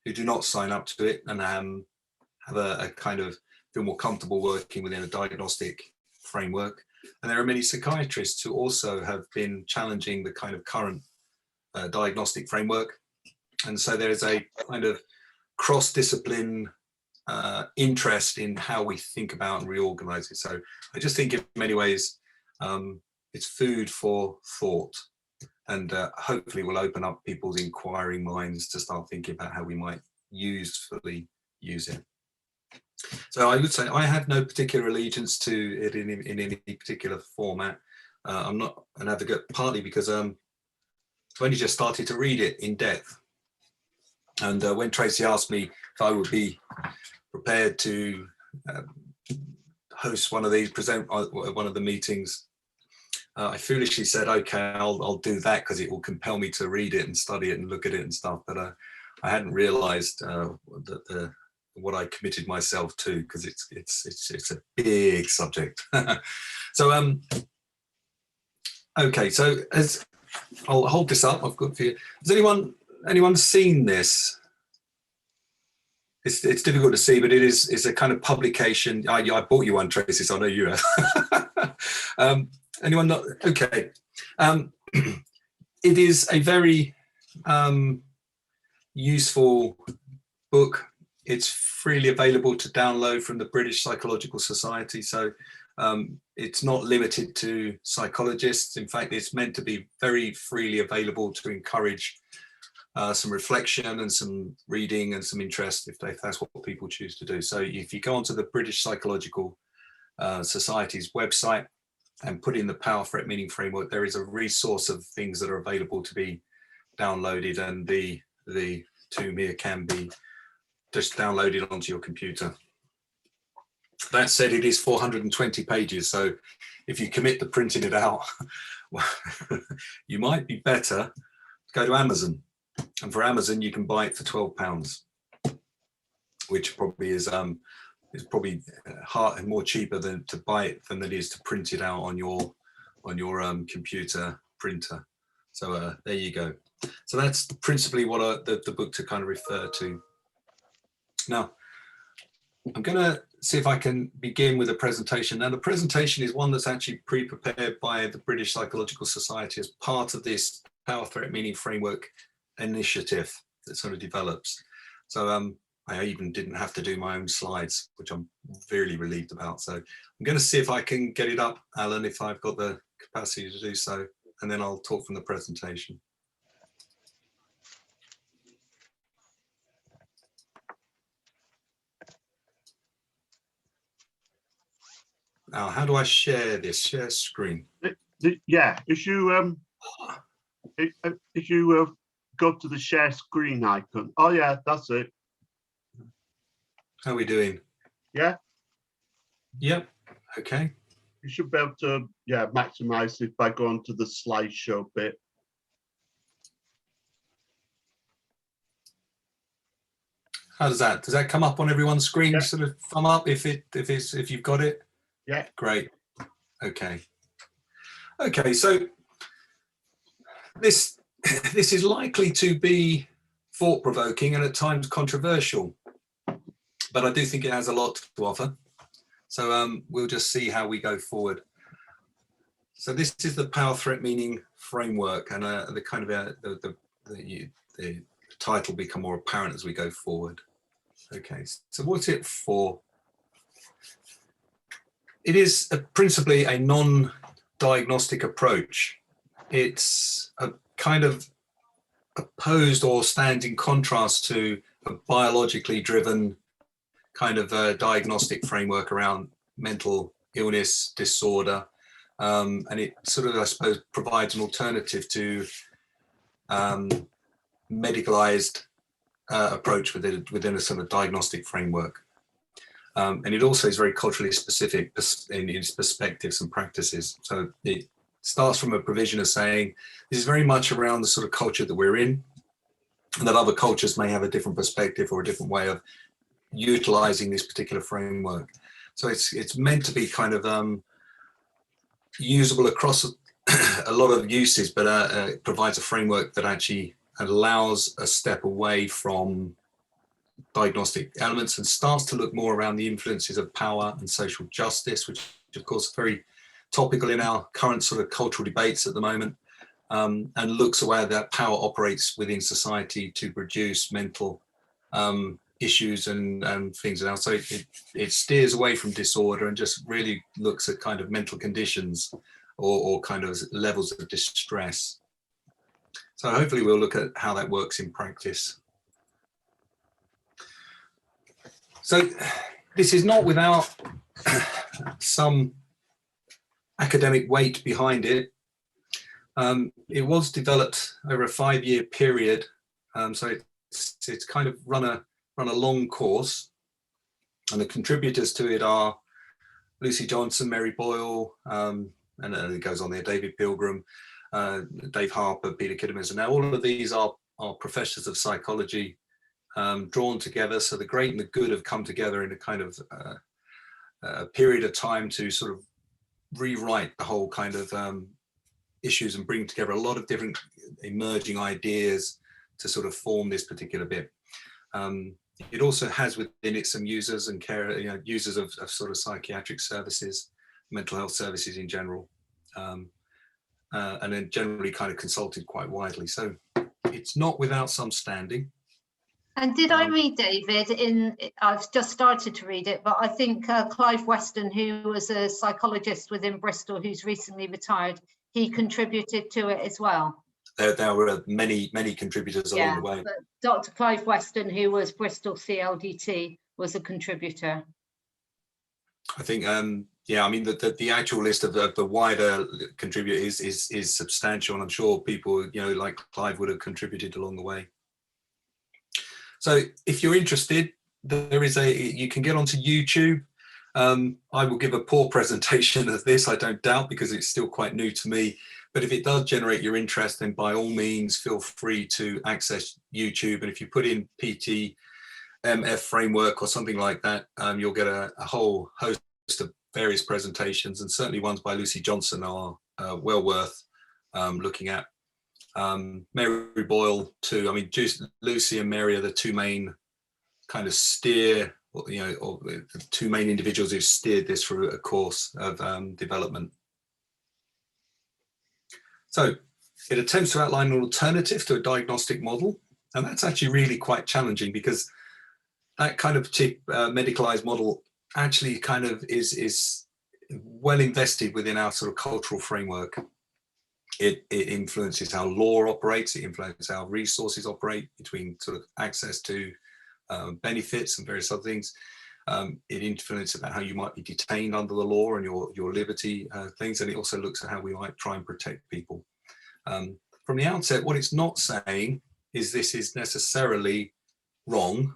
who do not sign up to it and have a kind of feel more comfortable working within a diagnostic framework. And there are many psychiatrists who also have been challenging the kind of current diagnostic framework. And so there's a kind of cross-discipline interest in how we think about and reorganize it. So I just think in many ways it's food for thought, and hopefully will open up people's inquiring minds to start thinking about how we might usefully use it. So I would say I have no particular allegiance to it in any particular format. I'm not an advocate, partly because I've only just started to read it in depth. And when Tracy asked me if I would be prepared to host one of these, present one of the meetings, I foolishly said, okay, I'll do that because it will compel me to read it and study it and look at it and stuff. But I hadn't realized what I committed myself to, because it's a big subject. So okay, so as I'll hold this up, I've got for you. Has anyone seen this? It's difficult to see, but it's a kind of publication. I bought you one, Tracy, so I know you have. Anyone not? Okay. It is a very useful book. It's freely available to download from the British Psychological Society. So it's not limited to psychologists. In fact, it's meant to be very freely available to encourage some reflection and some reading and some interest if that's what people choose to do. So if you go onto the British Psychological Society's website and put in the Power, Threat, Meaning framework, there is a resource of things that are available to be downloaded, and the tomb here can be just downloaded onto your computer. That said, it is 420 pages, so if you commit to printing it out, well, you might be better to go to Amazon. And for Amazon, you can buy it for £12, which probably is probably more cheaper than to buy it than it is to print it out on your computer printer. So there you go. So that's principally what the book to kind of refer to. Now, I'm going to see if I can begin with a presentation. Now, the presentation is one that's actually pre-prepared by the British Psychological Society as part of this Power, Threat, Meaning framework initiative that sort of develops. So I even didn't have to do my own slides, which I'm really relieved about. So I'm going to see if I can get it up, Alan, if I've got the capacity to do so, and then I'll talk from the presentation. Now, how do I share this? Share screen. Yeah, if you go to the share screen icon. Oh yeah, that's it. How are we doing? Yeah. Yep. Okay. You should be able to maximize it by going to the slideshow bit. How does that come up on everyone's screen? Yeah. Sort of thumb up if you've got it. Yeah. Great. Okay. Okay. So this is likely to be thought-provoking and at times controversial, but I do think it has a lot to offer. So we'll just see how we go forward. So this is the Power, Threat, Meaning framework, and the kind of the title become more apparent as we go forward. Okay. So what's it for? It is principally a non-diagnostic approach. It's a kind of opposed or stands in contrast to a biologically driven kind of diagnostic framework around mental illness, disorder, and it sort of, I suppose, provides an alternative to medicalized approach within a sort of diagnostic framework. And it also is very culturally specific in its perspectives and practices. So it starts from a provision of saying this is very much around the sort of culture that we're in, and that other cultures may have a different perspective or a different way of utilizing this particular framework. So it's meant to be kind of usable across a lot of uses, but it provides a framework that actually allows a step away from diagnostic elements and starts to look more around the influences of power and social justice, which of course are very topical in our current sort of cultural debates at the moment, and looks at where that power operates within society to produce mental issues and things. And so it steers away from disorder and just really looks at kind of mental conditions or kind of levels of distress. So hopefully we'll look at how that works in practice. So this is not without some academic weight behind it. It was developed over a 5-year period, so it's kind of run a long course, and the contributors to it are Lucy Johnson, Mary Boyle, and it goes on there, David Pilgrim, Dave Harper, Peter Kidderminster. And now all of these are professors of psychology drawn together. So the great and the good have come together in a kind of a period of time to sort of rewrite the whole kind of issues and bring together a lot of different emerging ideas to sort of form this particular bit. It also has within it some users and care, users of sort of psychiatric services, mental health services in general, and then generally kind of consulted quite widely. So it's not without some standing. And did I read, David, I've just started to read it, but I think Clive Weston, who was a psychologist within Bristol, who's recently retired, he contributed to it as well. There were many contributors along the way. But Dr. Clive Weston, who was Bristol CLDT, was a contributor. I think, yeah, I mean, the actual list of the wider contributors is substantial, and I'm sure people, like Clive would have contributed along the way. So if you're interested, you can get onto YouTube. I will give a poor presentation of this, I don't doubt, because it's still quite new to me. But if it does generate your interest, then by all means, feel free to access YouTube. And if you put in PTMF framework or something like that, you'll get a whole host of various presentations, and certainly ones by Lucy Johnson are well worth looking at. Mary Boyle too. I mean, Lucy and Mary are the two main kind of steer, or the two main individuals who steered this through a course of development. So it attempts to outline an alternative to a diagnostic model, and that's actually really quite challenging, because that kind of medicalized model actually kind of is well invested within our sort of cultural framework. It influences how law operates, it influences how resources operate between sort of access to benefits and various other things. It influences about how you might be detained under the law and your liberty things, and it also looks at how we might try and protect people. From the outset, what it's not saying is this is necessarily wrong.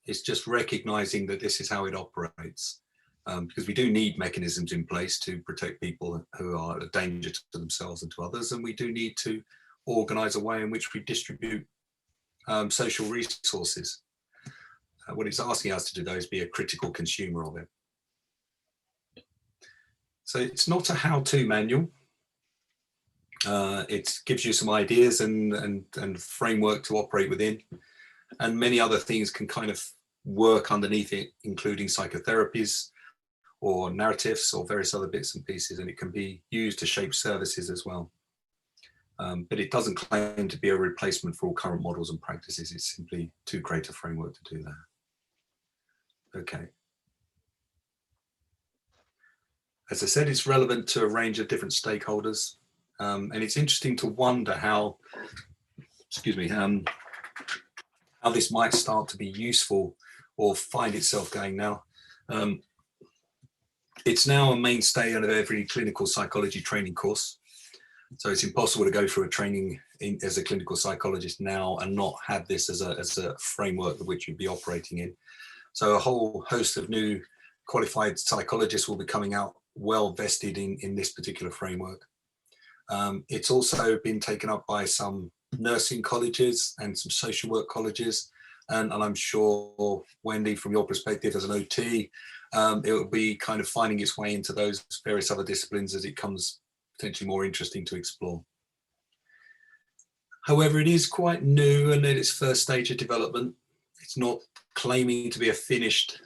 It's just recognizing that this is how it operates, because we do need mechanisms in place to protect people who are a danger to themselves and to others, and we do need to organize a way in which we distribute social resources. What it's asking us to do, though, is be a critical consumer of it. So it's not a how-to manual. It gives you some ideas and framework to operate within, and many other things can kind of work underneath it, including psychotherapies or narratives or various other bits and pieces, and it can be used to shape services as well. But it doesn't claim to be a replacement for all current models and practices. It's simply too great a framework to do that. Okay. As I said, it's relevant to a range of different stakeholders. And it's interesting to wonder how, how this might start to be useful or find itself going now. It's now a mainstay of every clinical psychology training course. So it's impossible to go through a training as a clinical psychologist now and not have this as a framework which you'd be operating in. So a whole host of new qualified psychologists will be coming out well vested in this particular framework. It's also been taken up by some nursing colleges and some social work colleges. And I'm sure, Wendy, from your perspective as an OT, it will be kind of finding its way into those various other disciplines as it comes potentially more interesting to explore. However, it is quite new and at its first stage of development. It's not claiming to be a finished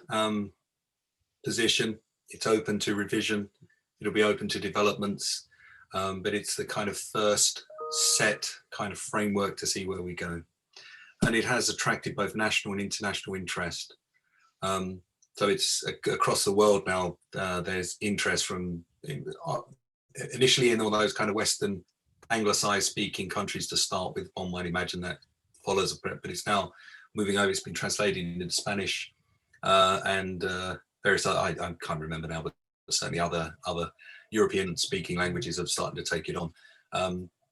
position. It's open to revision. It'll be open to developments, but it's the kind of first set kind of framework to see where we go. And it has attracted both national and international interest. So it's across the world now. There's interest from initially in all those kind of Western Anglicized speaking countries to start with. One might imagine that follows, but it's now moving over. It's been translated into Spanish and various other, I can't remember now, but certainly other European speaking languages have started to take it on.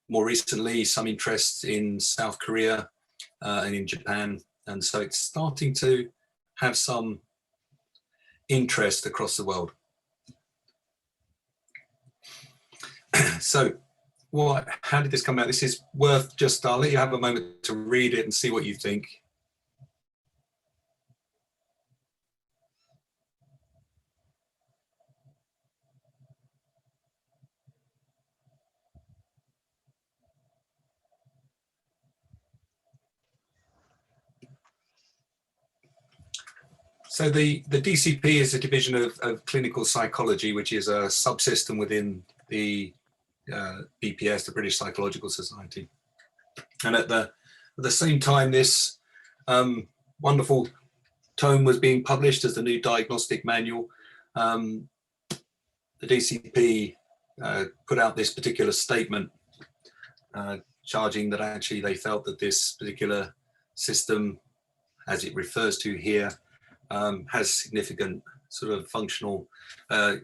More recently, some interest in South Korea and in Japan. And so it's starting to have some interest across the world. So how did this come out? This is worth I'll let you have a moment to read it and see what you think. So the DCP is a division of clinical psychology, which is a subsystem within the BPS, the British Psychological Society. And at the same time, this wonderful tome was being published as the new diagnostic manual. The DCP put out this particular statement charging that actually they felt that this particular system, as it refers to here, has significant sort of functional,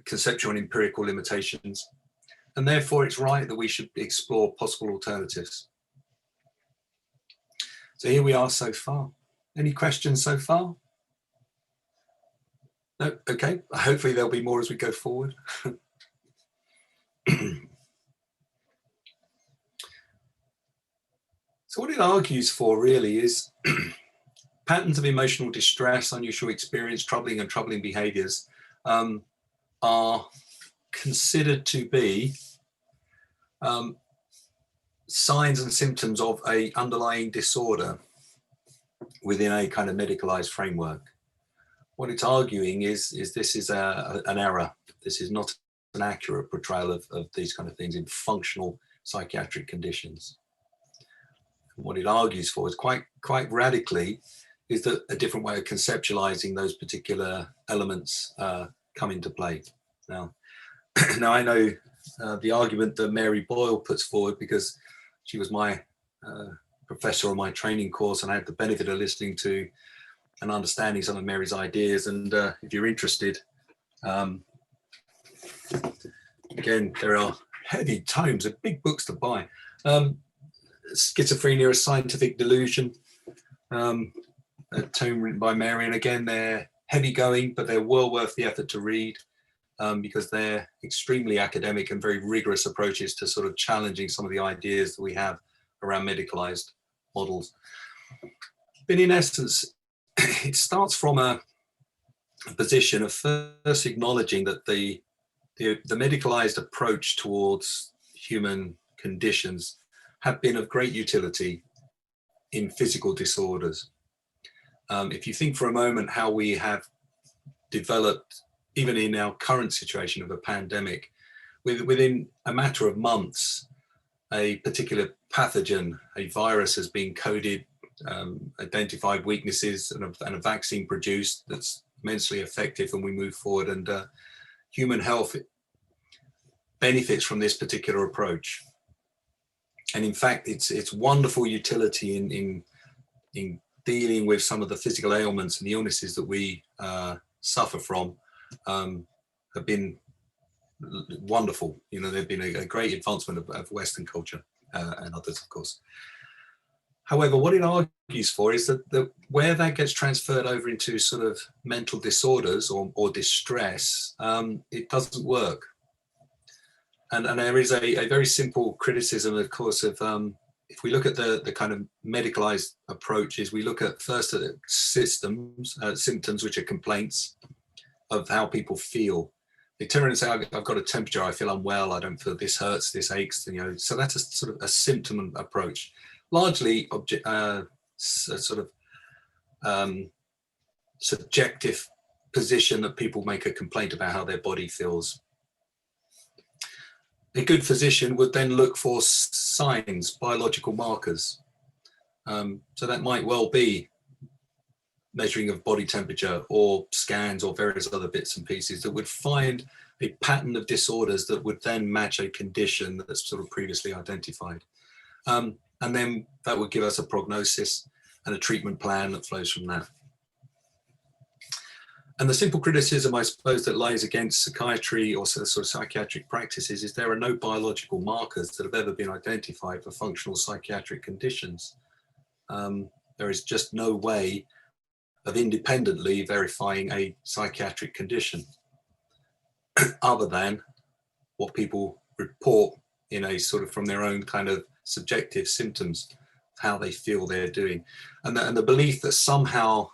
conceptual and empirical limitations. And therefore it's right that we should explore possible alternatives. So here we are so far. Any questions so far? No, okay. Hopefully there'll be more as we go forward. So what it argues for really is patterns of emotional distress, unusual experience, troubling and troubling behaviors are considered to be signs and symptoms of an underlying disorder within a kind of medicalized framework. What it's arguing is this is an error. This is not an accurate portrayal of these kind of things in functional psychiatric conditions. What it argues for is quite radically is that a different way of conceptualizing those particular elements come into play. Now I know the argument that Mary Boyle puts forward, because she was my professor on my training course, and I had the benefit of listening to and understanding some of Mary's ideas. And if you're interested, again, there are heavy tomes of big books to buy. Schizophrenia, a Scientific Delusion, a tome written by Mary, and again, they're heavy going, but they're well worth the effort to read. Because they're extremely academic and very rigorous approaches to sort of challenging some of the ideas that we have around medicalized models. But in essence, it starts from a position of first acknowledging that the medicalized approach towards human conditions have been of great utility in physical disorders. If you think for a moment how we have developed, even in our current situation of a pandemic, within a matter of months, a particular pathogen, a virus has been coded, identified weaknesses, and a vaccine produced that's immensely effective, and we move forward, and human health benefits from this particular approach. And in fact, it's wonderful utility in dealing with some of the physical ailments and the illnesses that we suffer from. Have been wonderful. You know, they've been a great advancement of Western culture and others, of course. However, what it argues for is that where that gets transferred over into sort of mental disorders or distress, it doesn't work. And there is a very simple criticism, of course, of if we look at the kind of medicalized approaches, we look at first at symptoms, which are complaints of how people feel. They turn around and say, I've got a temperature, I feel unwell, I don't feel, this hurts, this aches, you know. So that's a sort of a symptom approach, largely subjective position that people make a complaint about how their body feels. A good physician would then look for signs, biological markers. So that might well be measuring of body temperature or scans or various other bits and pieces that would find a pattern of disorders that would then match a condition that's sort of previously identified. And then that would give us a prognosis and a treatment plan that flows from that. And the simple criticism, I suppose, that lies against psychiatry or sort of psychiatric practices is there are no biological markers that have ever been identified for functional psychiatric conditions. There is just no way of independently verifying a psychiatric condition other than what people report in a sort of from their own kind of subjective symptoms, how they feel they're doing. And the belief that somehow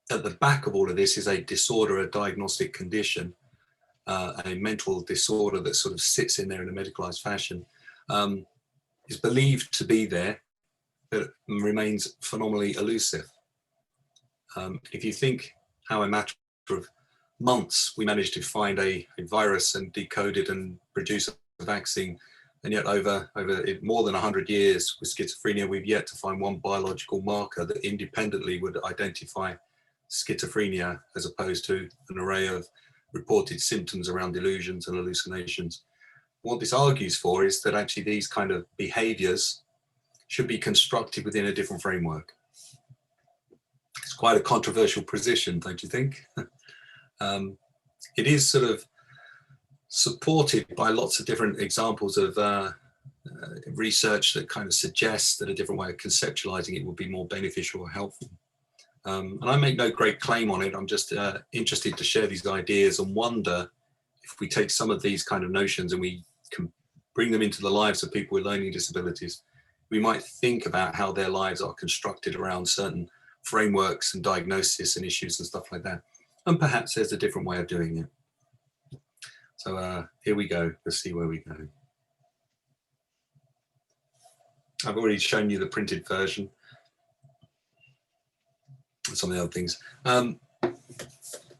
at the back of all of this is a disorder, a diagnostic condition, a mental disorder that sort of sits in there in a medicalized fashion, is believed to be there, but remains phenomenally elusive. If you think how a matter of months we managed to find a virus and decode it and produce a vaccine, and yet over more than 100 years with schizophrenia, we've yet to find one biological marker that independently would identify schizophrenia, as opposed to an array of reported symptoms around delusions and hallucinations. What this argues for is that actually these kind of behaviors should be constructed within a different framework. It's quite a controversial position, don't you think? It is sort of supported by lots of different examples of research that kind of suggests that a different way of conceptualizing it would be more beneficial or helpful. And I make no great claim on it. I'm just interested to share these ideas and wonder if we take some of these kind of notions and we can bring them into the lives of people with learning disabilities, we might think about how their lives are constructed around certain frameworks and diagnosis and issues and stuff like that. And perhaps there's a different way of doing it. So here we go. Let's see where we go. I've already shown you the printed version. Some of the other things.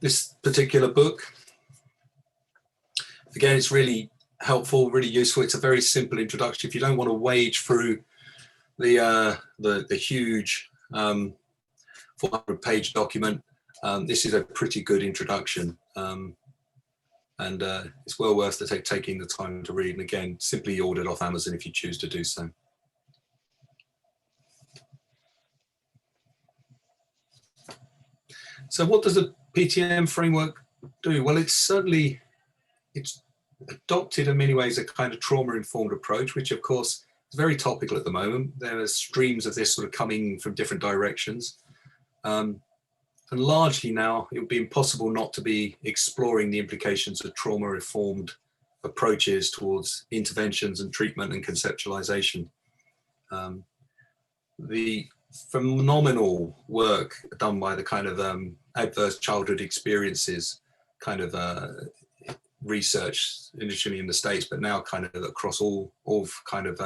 This particular book, again, it's really helpful, really useful. It's a very simple introduction. If you don't want to wade through the huge 400-page document, this is a pretty good introduction, and it's well worth taking the time to read. And again, simply ordered off Amazon if you choose to do so. So what does the PTM framework do? Well, it's adopted in many ways a kind of trauma-informed approach, which of course is very topical at the moment. There are streams of this sort of coming from different directions. And largely now it would be impossible not to be exploring the implications of trauma-informed approaches towards interventions and treatment and conceptualization. The phenomenal work done by the kind of adverse childhood experiences kind of research initially in the States, but now kind of across all kind of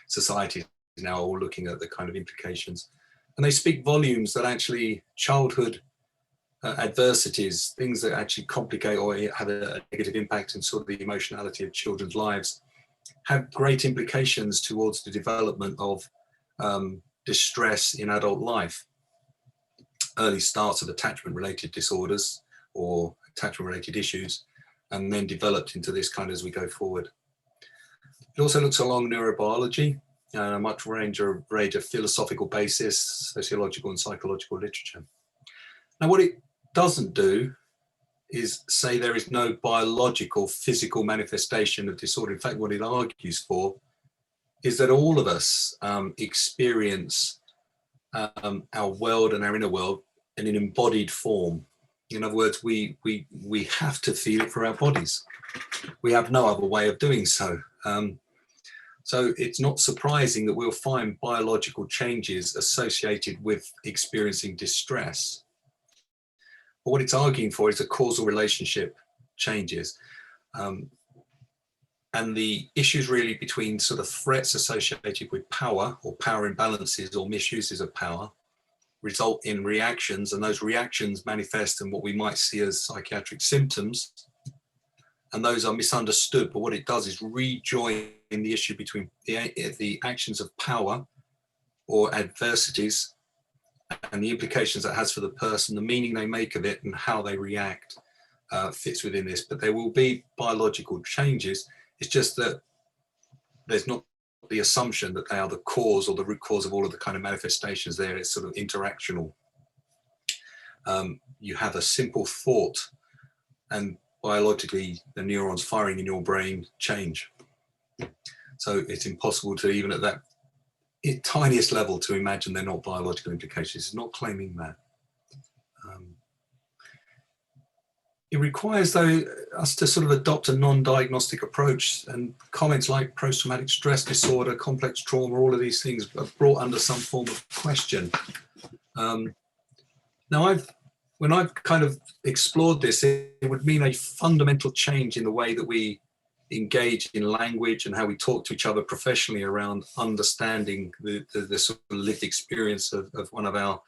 societies now all looking at the kind of implications. And they speak volumes that actually childhood adversities, things that actually complicate or have a negative impact on sort of the emotionality of children's lives, have great implications towards the development of distress in adult life. Early starts of attachment-related disorders or attachment-related issues, and then developed into this kind as we go forward. It also looks along neurobiology, a much range of philosophical basis, sociological and psychological literature. Now, what it doesn't do is say there is no biological, physical manifestation of disorder. In fact, what it argues for is that all of us experience our world and our inner world in an embodied form. In other words, we have to feel it for our bodies. We have no other way of doing so. So it's not surprising that we'll find biological changes associated with experiencing distress. But what it's arguing for is that causal relationship changes. And the issues really between sort of threats associated with power or power imbalances or misuses of power result in reactions, and those reactions manifest in what we might see as psychiatric symptoms, and those are misunderstood. But what it does is rejoin the issue between the actions of power or adversities and the implications that has for the person, the meaning they make of it and how they react fits within this. But there will be biological changes. It's just that there's not the assumption that they are the cause or the root cause of all of the kind of manifestations there. It's sort of interactional. You have a simple thought and biologically the neurons firing in your brain change. So it's impossible to, even at that tiniest level, to imagine they're not biological implications. It's not claiming that. It requires, though, us to sort of adopt a non-diagnostic approach, and comments like post-traumatic stress disorder, complex trauma, all of these things are brought under some form of question. Now, when I've kind of explored this, it would mean a fundamental change in the way that we engage in language and how we talk to each other professionally around understanding the sort of lived experience of one of our,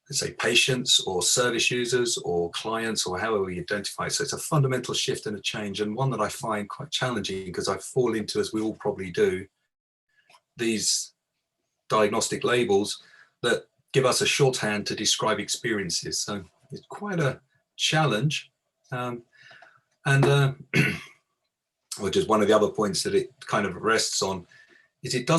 let's say, patients or service users or clients, or however we identify. So it's a fundamental shift and a change, and one that I find quite challenging because I fall into, as we all probably do, these diagnostic labels that give us a shorthand to describe experiences. So it's quite a challenge. Which is one of the other points that it kind of rests on, is it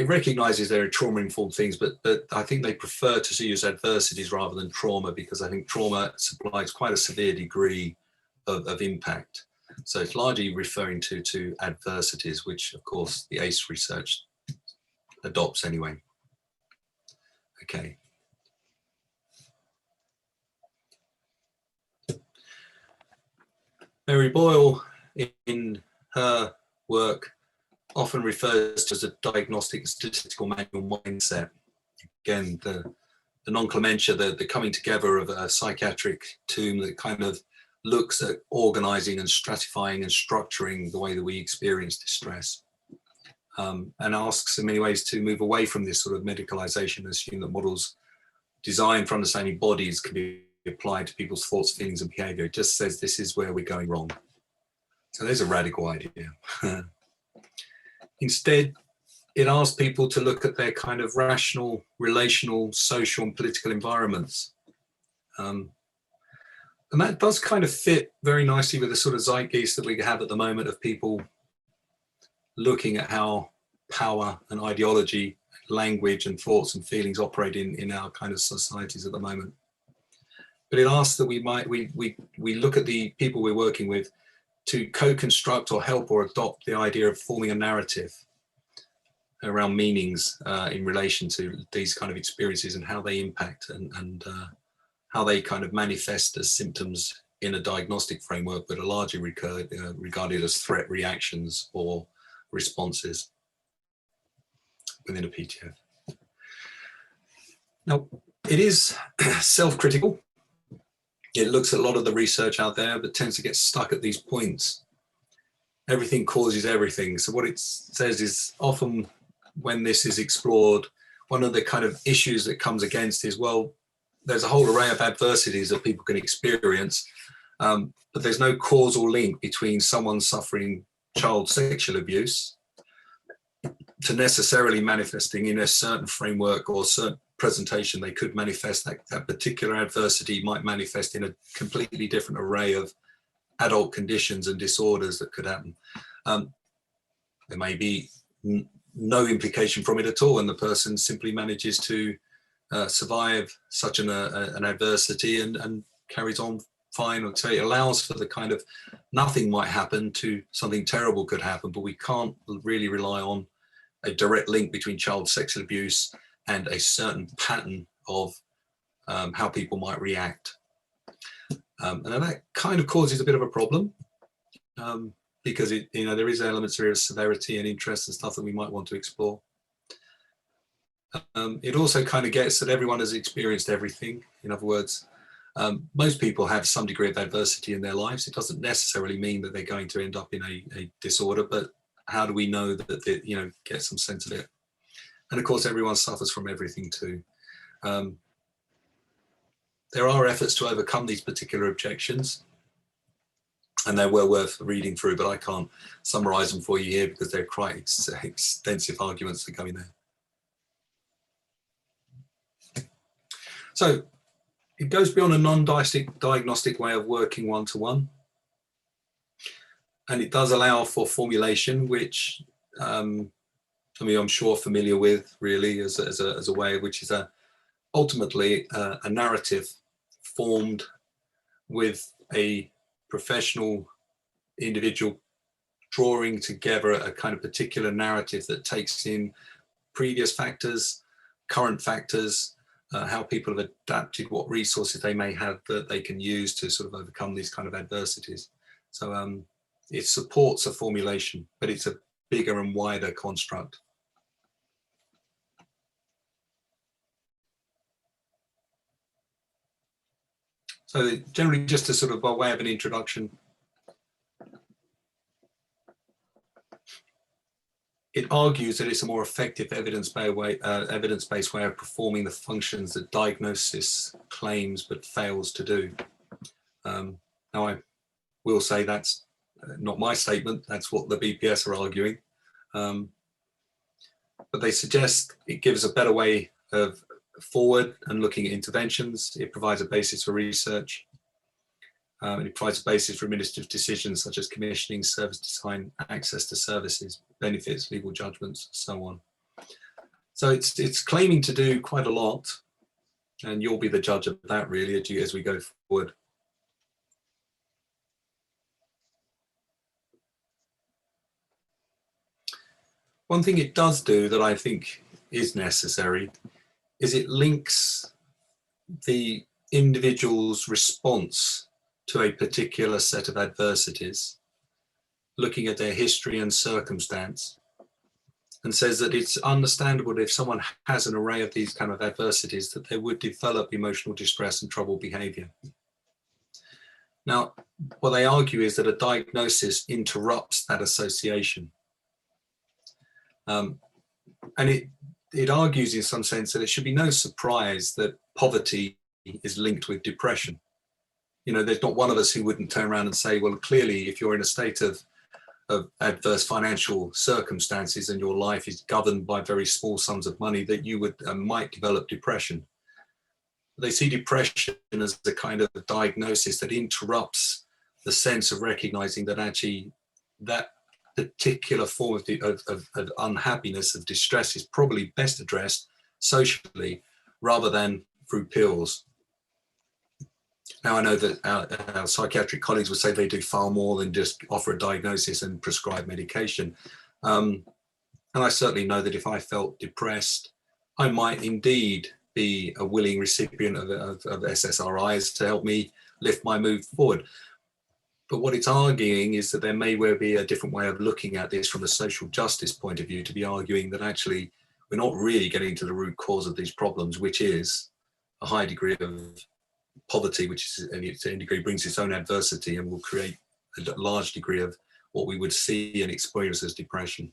recognizes there are trauma-informed things, but I think they prefer to see as adversities rather than trauma, because I think trauma supplies quite a severe degree of impact. So it's largely referring to adversities, which of course the ACE research adopts anyway. Okay. Mary Boyle, in her work, often refers to as a diagnostic and statistical manual mindset. Again, the non-clementia, the coming together of a psychiatric tomb that kind of looks at organizing and stratifying and structuring the way that we experience distress, and asks in many ways to move away from this sort of medicalization and assume that models designed for understanding bodies can be applied to people's thoughts, feelings, and behavior. It just says this is where we're going wrong. So there's a radical idea. Instead, it asks people to look at their kind of rational, relational, social, and political environments. And that does kind of fit very nicely with the sort of zeitgeist that we have at the moment of people looking at how power and ideology, language and thoughts and feelings operate in our kind of societies at the moment. But it asks that we look at the people we're working with to co-construct or help or adopt the idea of forming a narrative around meanings in relation to these kind of experiences and how they impact and how they kind of manifest as symptoms in a diagnostic framework, but are largely regarded as threat reactions or responses within a PTF. Now, it is self-critical. It looks at a lot of the research out there, but tends to get stuck at these points. Everything causes everything. So what it says is often when this is explored, one of the kind of issues that comes against is, well, there's a whole array of adversities that people can experience, but there's no causal link between someone suffering child sexual abuse to necessarily manifesting in a certain framework or certain presentation. They could manifest that particular adversity might manifest in a completely different array of adult conditions and disorders that could happen. There may be no implication from it at all, and the person simply manages to survive such an adversity and carries on fine. Or say it allows for the kind of nothing might happen to something terrible could happen, but we can't really rely on a direct link between child sexual abuse and a certain pattern of how people might react. And that kind of causes a bit of a problem because there is elements of severity and interest and stuff that we might want to explore. It also kind of gets that everyone has experienced everything. In other words, most people have some degree of adversity in their lives. It doesn't necessarily mean that they're going to end up in a disorder, but how do we know that they, get some sense of it? And of course, everyone suffers from everything too. There are efforts to overcome these particular objections, and they're well worth reading through, but I can't summarize them for you here because they're quite extensive arguments that go in there. So it goes beyond a non-diagnostic way of working one-to-one. And it does allow for formulation, which I'm sure familiar with really as a way, which is ultimately a narrative formed with a professional individual drawing together a kind of particular narrative that takes in previous factors, current factors, how people have adapted, what resources they may have that they can use to sort of overcome these kind of adversities. So it supports a formulation, but it's a bigger and wider construct. So generally, just a sort of by way of an introduction, it argues that it's a more effective evidence-based way of performing the functions that diagnosis claims but fails to do. Now, I will say that's not my statement, that's what the BPS are arguing. But they suggest it gives a better way of forward and looking at interventions. It provides a basis for research. And it provides a basis for administrative decisions such as commissioning, service design, access to services, benefits, legal judgments, so on. So it's claiming to do quite a lot, and you'll be the judge of that really as we go forward. One thing it does do that I think is necessary is it links the individual's response to a particular set of adversities, looking at their history and circumstance, and says that it's understandable that if someone has an array of these kind of adversities that they would develop emotional distress and troubled behavior. Now, what they argue is that a diagnosis interrupts that association. And it argues in some sense that it should be no surprise that poverty is linked with depression. You know, there's not one of us who wouldn't turn around and say, well, clearly, if you're in a state of adverse financial circumstances and your life is governed by very small sums of money, that you would might develop depression. They see depression as a kind of diagnosis that interrupts the sense of recognizing that actually that particular form of unhappiness, of distress, is probably best addressed socially rather than through pills. Now, I know that our psychiatric colleagues would say they do far more than just offer a diagnosis and prescribe medication. And I certainly know that if I felt depressed, I might indeed be a willing recipient of SSRIs to help me lift my mood forward. But what it's arguing is that there may well be a different way of looking at this from a social justice point of view, to be arguing that actually we're not really getting to the root cause of these problems, which is a high degree of poverty, which is, and to a degree brings its own adversity and will create a large degree of what we would see and experience as depression.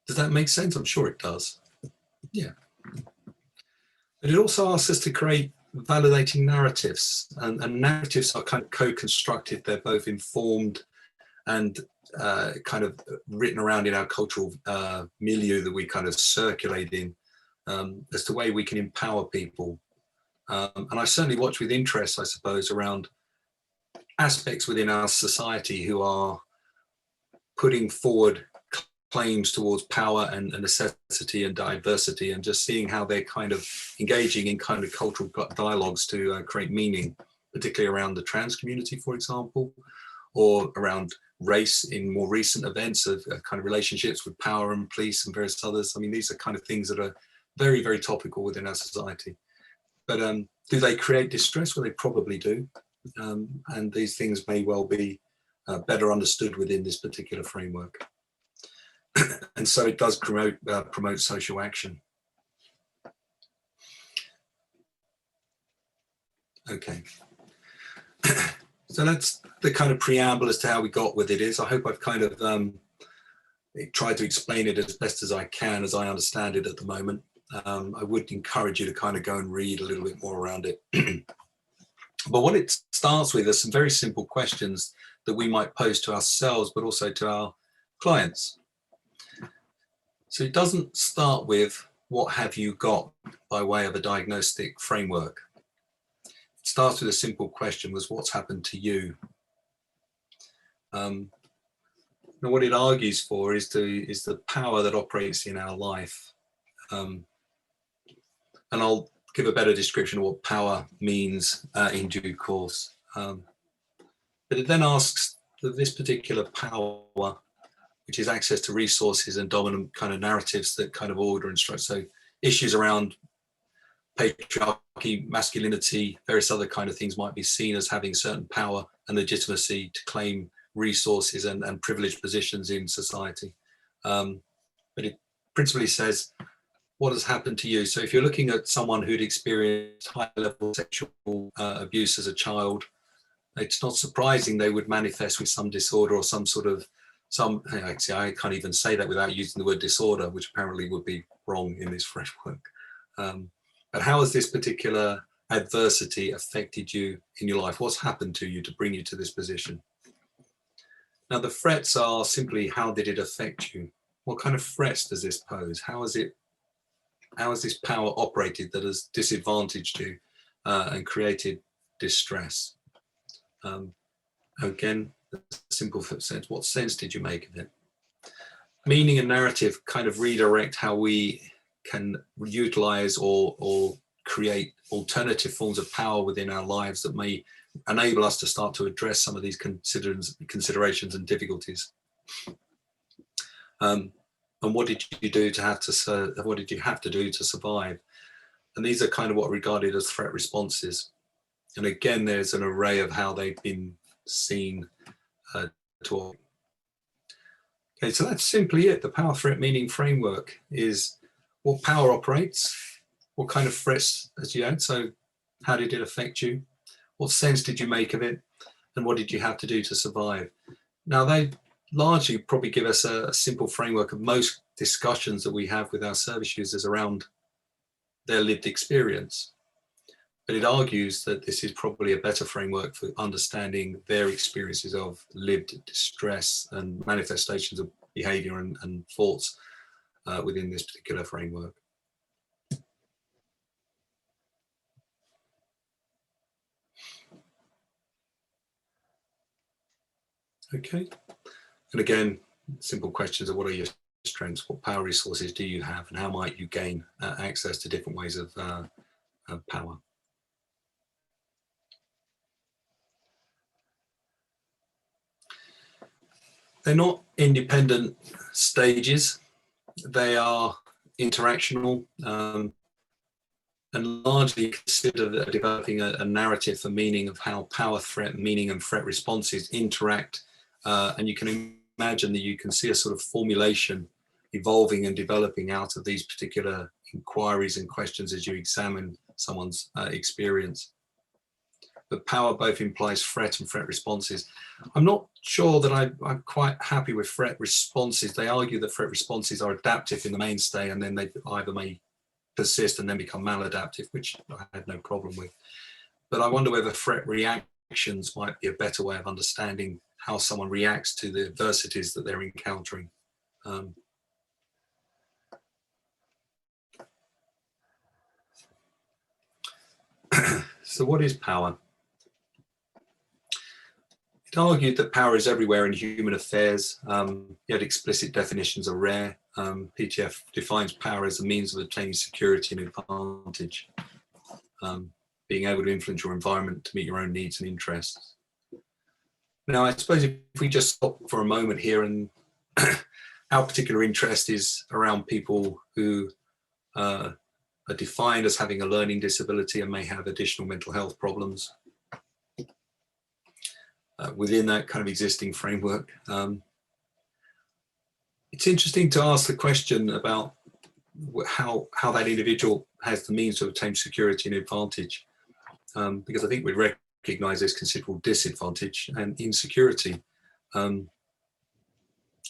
Does that make sense? I'm sure it does. Yeah. But it also asks us to create validating narratives, and narratives are kind of co-constructed. They're both informed and kind of written around in our cultural milieu that we kind of circulate in, as to the way we can empower people. And I certainly watch with interest, I suppose, around aspects within our society who are putting forward claims towards power and necessity and diversity, and just seeing how they're kind of engaging in kind of cultural dialogues to create meaning, particularly around the trans community, for example, or around race in more recent events of kind of relationships with power and police and various others. I mean, these are kind of things that are very, very topical within our society. But do they create distress? Well, they probably do. And these things may well be better understood within this particular framework. And so it does promote social action. Okay. So that's the kind of preamble as to how we got with it is. I hope I've kind of tried to explain it as best as I can, as I understand it at the moment. I would encourage you to kind of go and read a little bit more around it. But what it starts with are some very simple questions that we might pose to ourselves, but also to our clients. So it doesn't start with what have you got by way of a diagnostic framework. It starts with a simple question, was what's happened to you? And what it argues for is the power that operates in our life. And I'll give a better description of what power means in due course. But it then asks that this particular power, which is access to resources and dominant kind of narratives that kind of order and structure, so issues around patriarchy, masculinity, various other kind of things might be seen as having certain power and legitimacy to claim resources and privileged positions in society. But it principally says, what has happened to you? So if you're looking at someone who'd experienced high level sexual abuse as a child, it's not surprising they would manifest with some disorder or some sort of, actually I can't even say that without using the word disorder, which apparently would be wrong in this framework. But how has this particular adversity affected you in your life? What's happened to you to bring you to this position? Now the threats are simply, how did it affect you? What kind of threats does this pose? How has this power operated that has disadvantaged you and created distress? Again, the simple sense, what sense did you make of it? Meaning and narrative kind of redirect how we can utilize or create alternative forms of power within our lives that may enable us to start to address some of these considerations and difficulties. And what did you do to have to what did you have to do to survive? And these are kind of what are regarded as threat responses. And again, there's an array of how they've been seen. Okay, so that's simply it. The power threat meaning framework is what power operates, what kind of threats as you had. So how did it affect you? What sense did you make of it? And what did you have to do to survive? Now they largely probably give us a simple framework of most discussions that we have with our service users around their lived experience. But it argues that this is probably a better framework for understanding their experiences of lived distress and manifestations of behavior and thoughts within this particular framework. Okay. And again, simple questions of what are your strengths, what power resources do you have, and how might you gain access to different ways of power. They're not independent stages, they are interactional and largely consider developing a narrative for meaning of how power, threat, meaning and threat responses interact. And you can imagine that you can see a sort of formulation evolving and developing out of these particular inquiries and questions as you examine someone's experience. But power both implies threat and threat responses. I'm not sure that I'm quite happy with threat responses. They argue that threat responses are adaptive in the mainstay, and then they either may persist and then become maladaptive, which I had no problem with. But I wonder whether threat reactions might be a better way of understanding how someone reacts to the adversities that they're encountering. So what is power? It argued that power is everywhere in human affairs, yet explicit definitions are rare. PTF defines power as a means of obtaining security and advantage, being able to influence your environment to meet your own needs and interests. Now, I suppose if we just stop for a moment here, and our particular interest is around people who are defined as having a learning disability and may have additional mental health problems. Within that kind of existing framework. It's interesting to ask the question about how that individual has the means to obtain security and advantage, because I think we recognise there's considerable disadvantage and insecurity.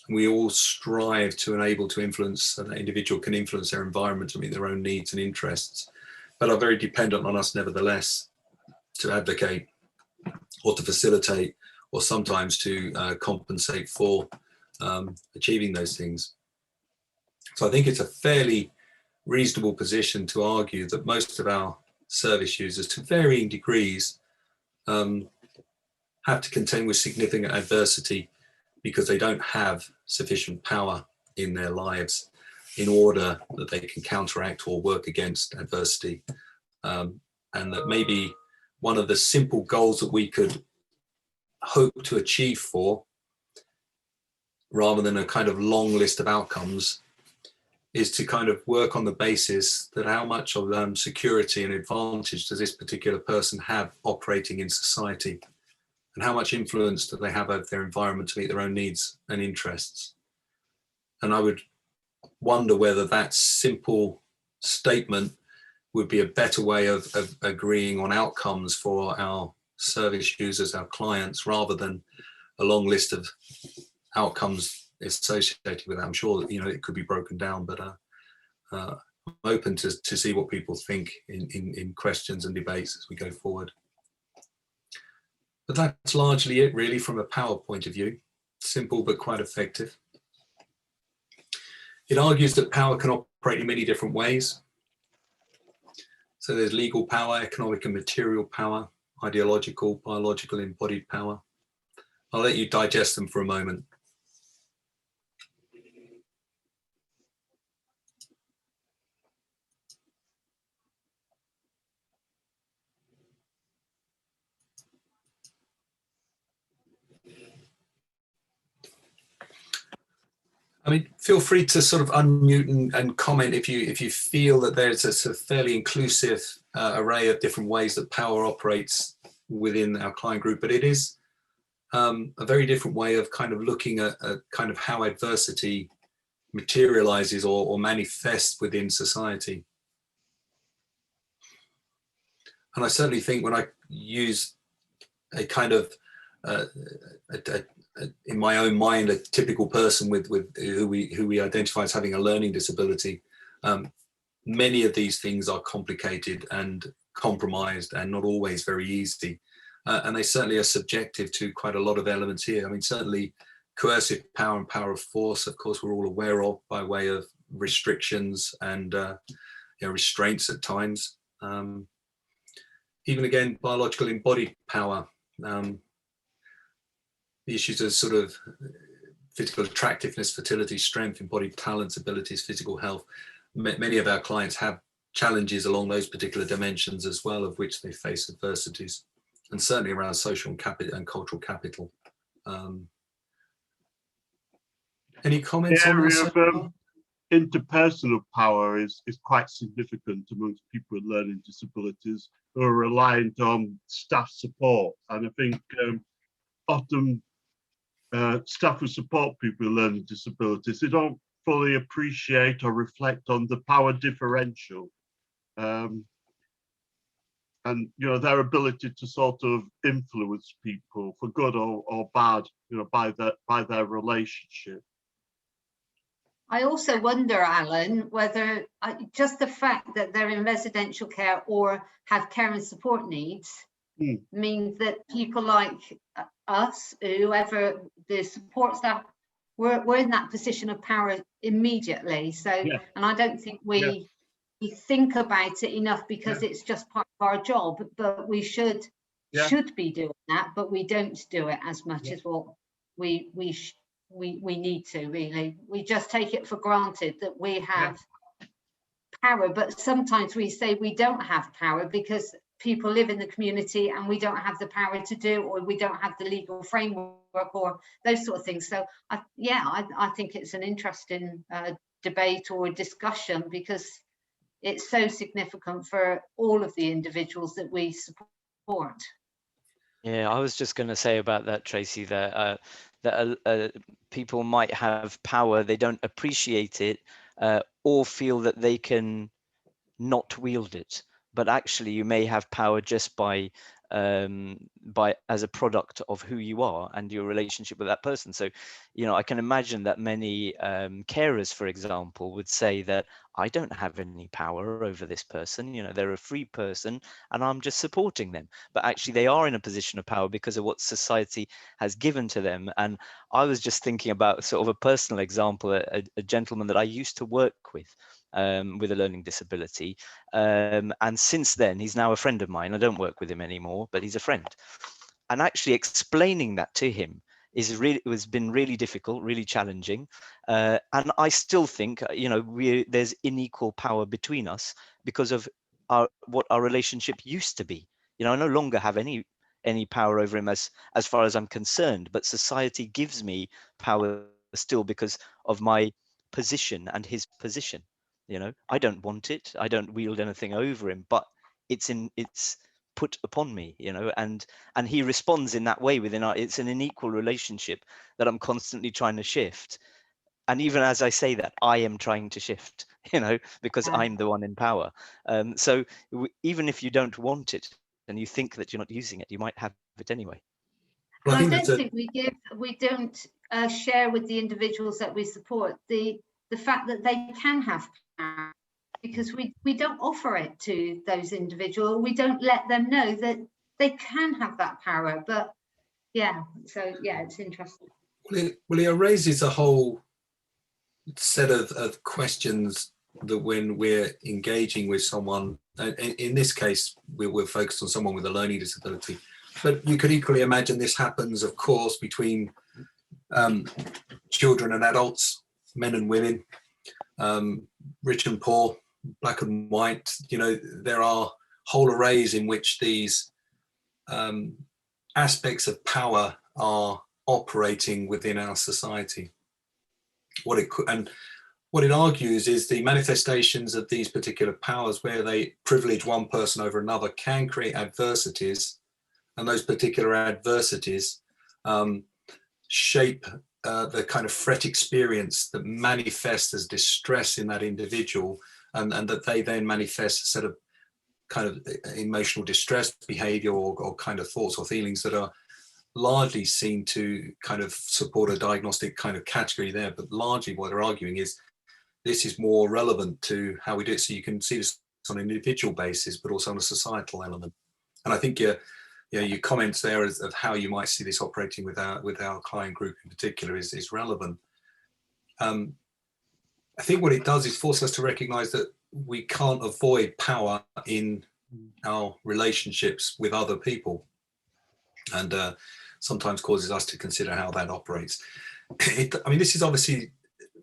We all strive to enable to influence, so that individual can influence their environment to meet their own needs and interests, but are very dependent on us nevertheless to advocate or to facilitate, or sometimes to compensate for achieving those things. So I think it's a fairly reasonable position to argue that most of our service users, to varying degrees, have to contend with significant adversity because they don't have sufficient power in their lives in order that they can counteract or work against adversity. And that maybe one of the simple goals that we could hope to achieve for, rather than a kind of long list of outcomes, is to kind of work on the basis that how much of security and advantage does this particular person have operating in society, and how much influence do they have over their environment to meet their own needs and interests. And I would wonder whether that simple statement would be a better way of agreeing on outcomes for our service users, our clients, rather than a long list of outcomes associated with that. I'm sure that, you know, it could be broken down, but I'm open to see what people think in questions and debates as we go forward. But that's largely it, really, from a power point of view. Simple but quite effective. It argues that power can operate in many different ways. So there's legal power, economic and material power, ideological, biological, embodied power. I'll let you digest them for a moment. I mean, feel free to sort of unmute and comment if you feel that there's a sort of fairly inclusive array of different ways that power operates within our client group, but it is a very different way of kind of looking at kind of how adversity materializes or manifests within society. And I certainly think when I use a kind of in my own mind, a typical person with who we identify as having a learning disability, many of these things are complicated and compromised and not always very easy. And they certainly are subjective to quite a lot of elements here. I mean, certainly coercive power and power of force, of course, we're all aware of by way of restrictions and restraints at times. Even again, biological embodied power. The issues of sort of physical attractiveness, fertility, strength, embodied talents, abilities, physical health. Many of our clients have challenges along those particular dimensions as well, of which they face adversities, and certainly around social and cultural capital. Any comments the on area this? of interpersonal power is quite significant amongst people with learning disabilities who are reliant on staff support. And I think often staff who support people with learning disabilities, they don't fully appreciate or reflect on the power differential, and their ability to sort of influence people for good or bad, by their relationship. I also wonder, Alan, whether just the fact that they're in residential care or have care and support needs means that people like us, whoever the support staff, we're in that position of power immediately. So, yeah. And I don't think we think about it enough because it's just part of our job, but we should be doing that, but we don't do it as much as what we need to, really. We just take it for granted that we have power, but sometimes we say we don't have power because people live in the community and we don't have the power to do, or we don't have the legal framework or those sort of things. So I think it's an interesting debate or discussion because it's so significant for all of the individuals that we support. Yeah, I was just going to say about that, Tracy, that people might have power, they don't appreciate it, or feel that they can not wield it. But actually, you may have power just by as a product of who you are and your relationship with that person. So, you know, I can imagine that many carers, for example, would say that I don't have any power over this person. You know, they're a free person and I'm just supporting them. But actually they are in a position of power because of what society has given to them. And I was just thinking about sort of a personal example, a gentleman that I used to work with a learning disability. And since then, he's now a friend of mine. I don't work with him anymore, but he's a friend. And actually explaining that to him has been really difficult, really challenging. And I still think, you know, there's unequal power between us because of what our relationship used to be. You know, I no longer have any power over him as far as I'm concerned, but society gives me power still because of my position and his position. You know, I don't want it. I don't wield anything over him, but it's put upon me, you know, and he responds in that way it's an unequal relationship that I'm constantly trying to shift. And even as I say that, I am trying to shift, you know, because I'm the one in power. So even if you don't want it and you think that you're not using it, you might have it anyway. Well, I don't think we don't share with the individuals that we support the fact that they can have power, because we don't offer it to those individuals. We don't let them know that they can have that power. But yeah, so yeah, it's interesting. Well, it raises a whole set of questions that when we're engaging with someone, in this case, we're focused on someone with a learning disability, but you could equally imagine this happens, of course, between children and adults, men and women, rich and poor, black and white. You know, there are whole arrays in which these aspects of power are operating within our society. What it argues is the manifestations of these particular powers, where they privilege one person over another, can create adversities, and those particular adversities shape the kind of threat experience that manifests as distress in that individual, and that they then manifest a set of kind of emotional distress behavior or kind of thoughts or feelings that are largely seen to kind of support a diagnostic kind of category there. But largely what they're arguing is this is more relevant to how we do it. So you can see this on an individual basis, but also on a societal element. And I think your comments there of how you might see this operating with our client group in particular is relevant. I think what it does is force us to recognize that we can't avoid power in our relationships with other people, and sometimes causes us to consider how that operates. I mean, this is obviously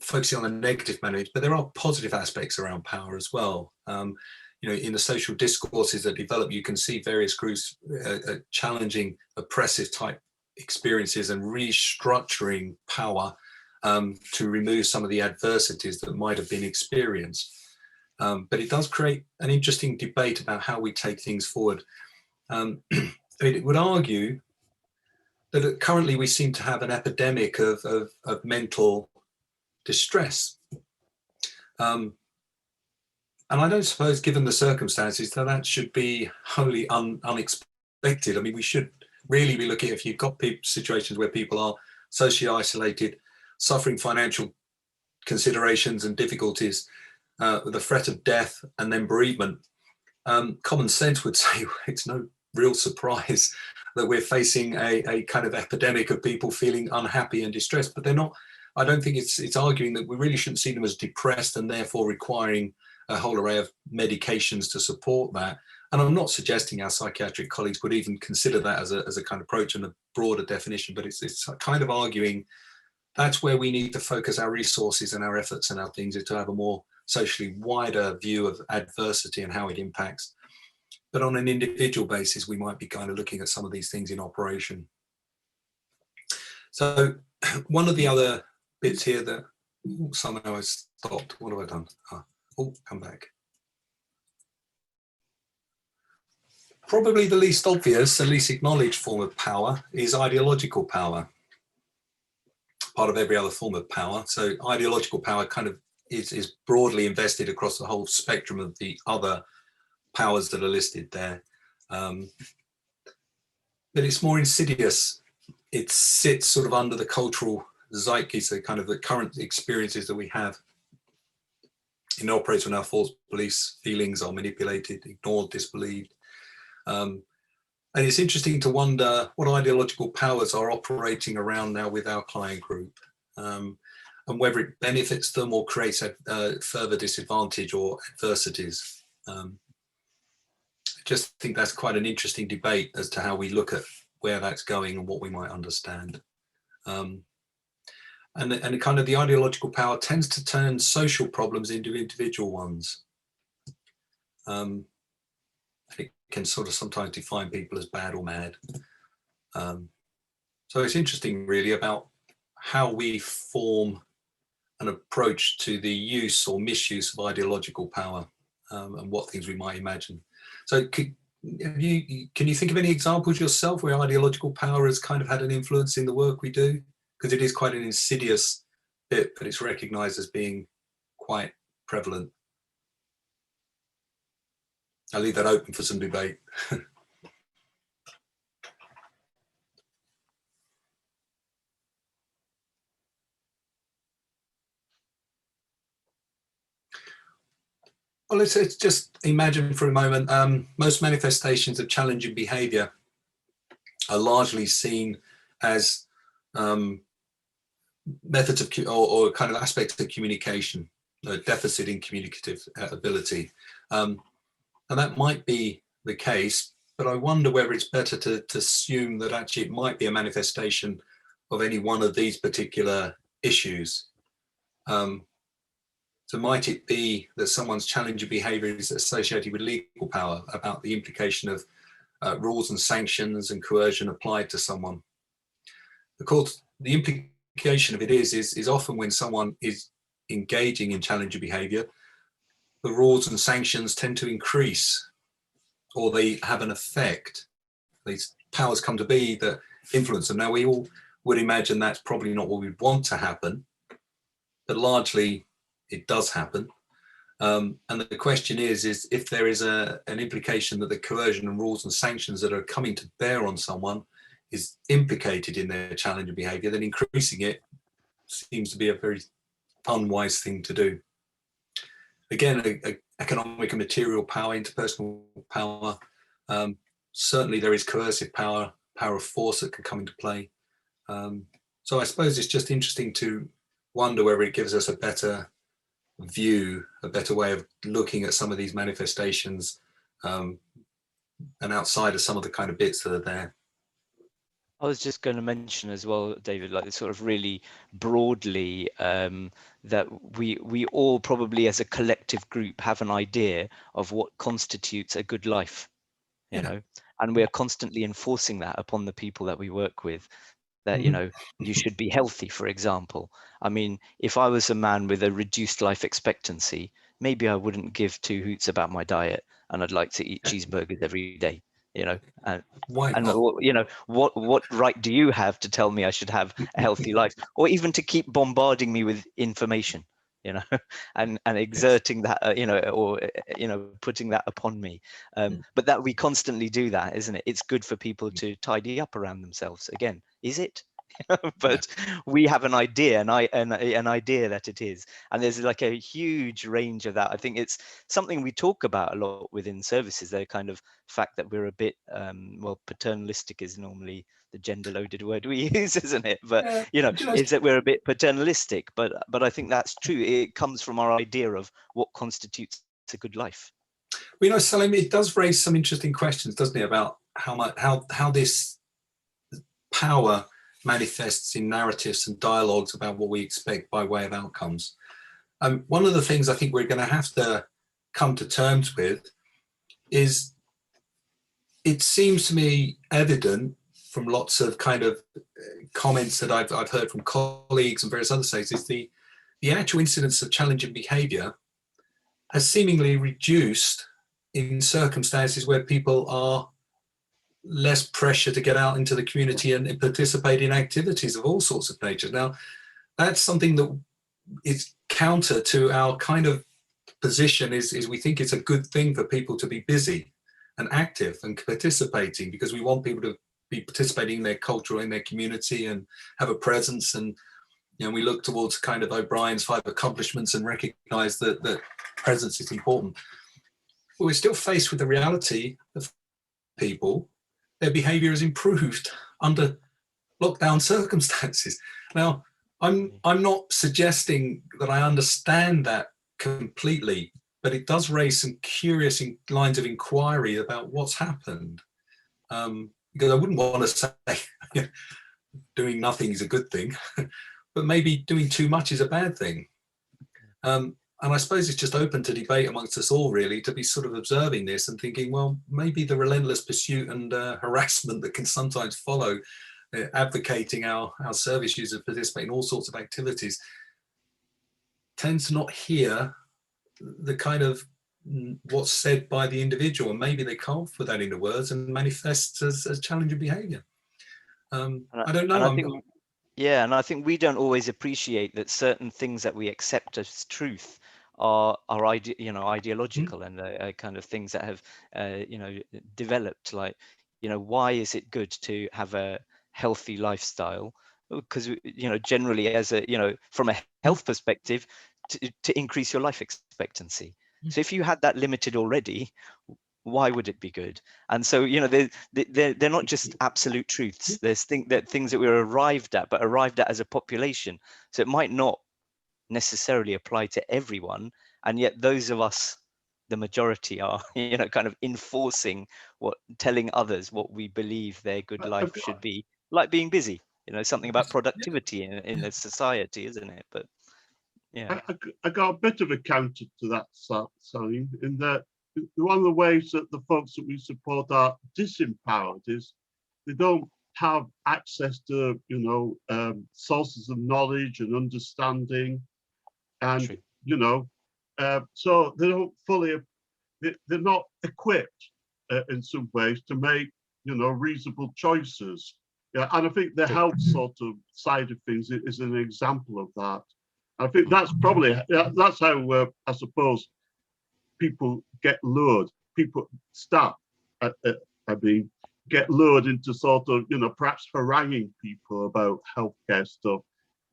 focusing on the negative manner, but there are positive aspects around power as well. You know, in the social discourses that develop, you can see various groups challenging oppressive type experiences and restructuring power to remove some of the adversities that might have been experienced. But it does create an interesting debate about how we take things forward. It would argue that currently we seem to have an epidemic of mental distress. And I don't suppose, given the circumstances, that should be wholly unexpected. I mean, we should really be looking, if you've got situations where people are socially isolated, suffering financial considerations and difficulties, with the threat of death and then bereavement, common sense would say it's no real surprise that we're facing a kind of epidemic of people feeling unhappy and distressed. But they're not. I don't think it's arguing that we really shouldn't see them as depressed and therefore requiring a whole array of medications to support that. And I'm not suggesting our psychiatric colleagues would even consider that as a kind of approach and a broader definition, but it's kind of arguing that's where we need to focus our resources and our efforts and our things, is to have a more socially wider view of adversity and how it impacts. But on an individual basis, we might be kind of looking at some of these things in operation. So one of the other bits here that somehow has stopped. What have I done? Come back. Probably the least obvious, the least acknowledged form of power is ideological power. Part of every other form of power. So ideological power kind of is broadly invested across the whole spectrum of the other powers that are listed there. but it's more insidious. It sits sort of under the cultural zeitgeist, the kind of the current experiences that we have. It operates when our false beliefs, feelings are manipulated, ignored, disbelieved. And it's interesting to wonder what ideological powers are operating around now with our client group, and whether it benefits them or creates a further disadvantage or adversities. I just think that's quite an interesting debate as to how we look at where that's going and what we might understand. And kind of the ideological power tends to turn social problems into individual ones. It can sort of sometimes define people as bad or mad. So it's interesting really about how we form an approach to the use or misuse of ideological power, and what things we might imagine. So can you think of any examples yourself where ideological power has kind of had an influence in the work we do? Because it is quite an insidious bit, but it's recognized as being quite prevalent. I'll leave that open for some debate. Well, let's just imagine for a moment, most manifestations of challenging behavior are largely seen as methods of or kind of aspects of communication, a deficit in communicative ability. And that might be the case, but I wonder whether it's better to assume that actually it might be a manifestation of any one of these particular issues. So might it be that someone's challenging behavior is associated with legal power, about the implication of rules and sanctions and coercion applied to someone? Of course, the implication of it is often when someone is engaging in challenging behavior, the rules and sanctions tend to increase, or they have an effect. These powers come to be that influence them. Now, we all would imagine that's probably not what we'd want to happen, but largely it does happen. And the question is if there is an implication that the coercion and rules and sanctions that are coming to bear on someone is implicated in their challenging behavior, then increasing it seems to be a very unwise thing to do. Again, economic and material power, interpersonal power. Certainly there is coercive power, power of force that can come into play. So I suppose it's just interesting to wonder whether it gives us a better view, a better way of looking at some of these manifestations, and outside of some of the kind of bits that are there. I was just going to mention as well, David, like sort of really broadly, that we all probably as a collective group have an idea of what constitutes a good life, you know, and we're constantly enforcing that upon the people that we work with, that, you know, you should be healthy, for example. I mean, if I was a man with a reduced life expectancy, maybe I wouldn't give two hoots about my diet, and I'd like to eat cheeseburgers every day. You know, and you know, what right do you have to tell me I should have a healthy life, or even to keep bombarding me with information, you know, and exerting that, you know, or, you know, putting that upon me. But that we constantly do that, isn't it? It's good for people to tidy up around themselves. Again, is it? But we have an idea, an idea that it is, and there's like a huge range of that. I think it's something we talk about a lot within services, the kind of fact that we're a bit well, paternalistic is normally the gender-loaded word we use, isn't it? But you know, is that we're a bit paternalistic, but I think that's true. It comes from our idea of what constitutes a good life. Well, you know, Salim, it does raise some interesting questions, doesn't it, about how this power manifests in narratives and dialogues about what we expect by way of outcomes. One of the things I think we're going to have to come to terms with is, it seems to me evident from lots of kind of comments that I've heard from colleagues and various other states, is the actual incidence of challenging behaviour has seemingly reduced in circumstances where people are less pressure to get out into the community and participate in activities of all sorts of nature. Now, that's something that is counter to our kind of position, is we think it's a good thing for people to be busy and active and participating, because we want people to be participating in their culture, in their community, and have a presence. And we look towards kind of O'Brien's 5 accomplishments and recognise that presence is important. But we're still faced with the reality of people, their behaviour has improved under lockdown circumstances. Now, I'm not suggesting that I understand that completely, but it does raise some curious lines of inquiry about what's happened. Because I wouldn't want to say doing nothing is a good thing, but maybe doing too much is a bad thing. And I suppose it's just open to debate amongst us all, really, to be sort of observing this and thinking, well, maybe the relentless pursuit and harassment that can sometimes follow advocating our service users participate in all sorts of activities tends to not hear the kind of what's said by the individual, and maybe they can't put that into words and manifests as challenging behaviour. I don't know. And I think we don't always appreciate that certain things that we accept as truth are ideological and kind of things that have developed. Like, why is it good to have a healthy lifestyle? Because generally, as from a health perspective, to increase your life expectancy. So if you had that limited already, why would it be good? And so they're not just absolute truths. There's things that we're arrived at, but arrived at as a population. So it might not necessarily apply to everyone, and yet those of us, the majority, are kind of enforcing telling others what we believe their good life should be, like being busy. Something about productivity in a society, isn't it? But yeah, I got a bit of a counter to that, Sally, in that one of the ways that the folks that we support are disempowered is they don't have access to sources of knowledge and understanding, and so they don't fully, they're not equipped in some ways to make reasonable choices. Yeah, and I think the health sort of side of things is an example of that. I think that's how I suppose people get lured. Get lured into sort of perhaps haranguing people about healthcare stuff.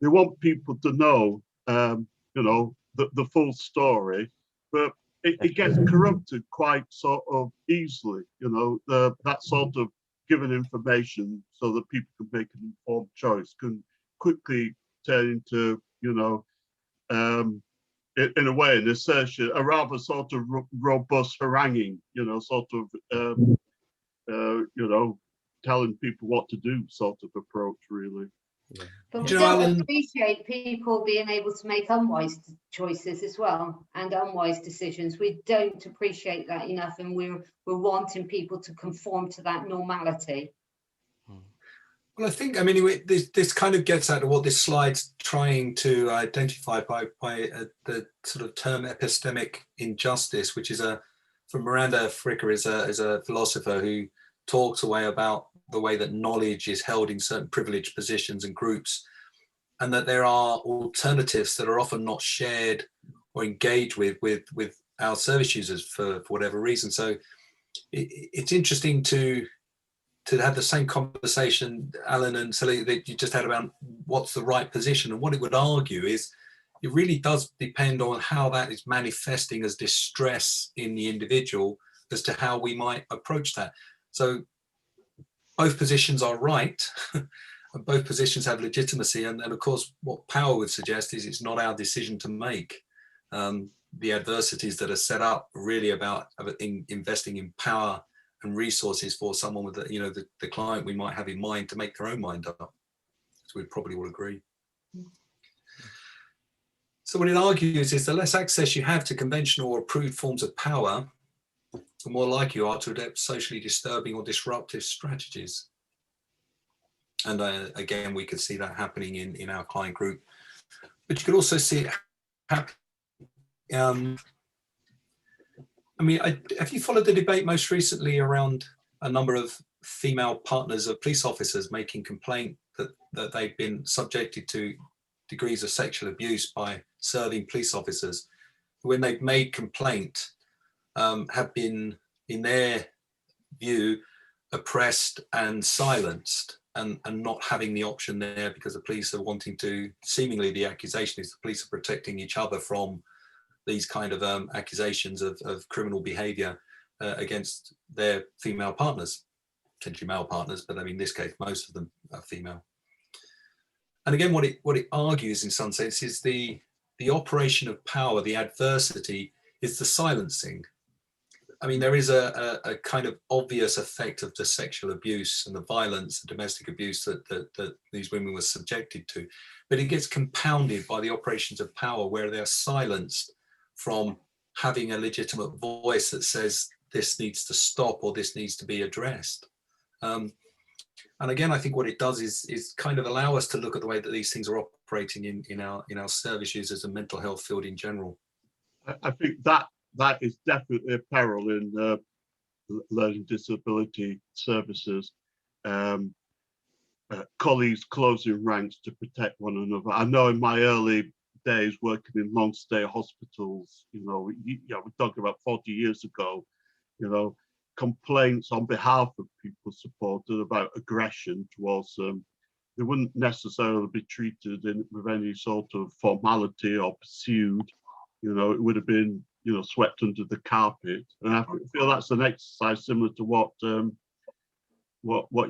They want people to know the full story, but it gets corrupted quite sort of easily. That sort of given information so that people can make an informed choice can quickly turn into in a way, an assertion, a rather sort of robust haranguing, telling people what to do sort of approach, really. Yeah. But we don't appreciate people being able to make unwise choices as well, and unwise decisions. We don't appreciate that enough, and we're wanting people to conform to that normality. Well, I think, this kind of gets at what this slide's trying to identify by the sort of term epistemic injustice, which is from Miranda Fricker, is a philosopher who talks away about the way that knowledge is held in certain privileged positions and groups, and that there are alternatives that are often not shared or engaged with our service users for whatever reason. So it's interesting to have the same conversation, Alan and Sally, that you just had about what's the right position. And what it would argue is it really does depend on how that is manifesting as distress in the individual as to how we might approach that. So both positions are right, and both positions have legitimacy. And of course, what power would suggest is it's not our decision to make. The adversities that are set up really about investing in power and resources for someone with the client we might have in mind to make their own mind up. So we probably will agree. So what it argues is the less access you have to conventional or approved forms of power, the more likely you are to adopt socially disturbing or disruptive strategies. And again, we could see that happening in our client group. But you could also see it happen. Have you followed the debate most recently around a number of female partners of police officers making complaint that they've been subjected to degrees of sexual abuse by serving police officers, who, when they've made complaint, have been, in their view, oppressed and silenced, and not having the option there because the police are wanting to, seemingly the accusation is the police are protecting each other from these kind of accusations of criminal behaviour against their female partners, potentially male partners, but I mean in this case most of them are female. And again, what it argues in some sense is the operation of power, the adversity, is the silencing. I mean, there is a kind of obvious effect of the sexual abuse and the violence and domestic abuse that these women were subjected to, but it gets compounded by the operations of power where they're silenced from having a legitimate voice that says this needs to stop or this needs to be addressed. And again, I think what it does is kind of allow us to look at the way that these things are operating in our service users and mental health field in general. I think that is definitely a peril in learning disability services. Colleagues closing ranks to protect one another. I know in my early days working in long stay hospitals, we're talking about 40 years ago, complaints on behalf of people supported about aggression towards them, they wouldn't necessarily be treated with any sort of formality or pursued. It would have been, swept under the carpet. And I feel that's an exercise similar to what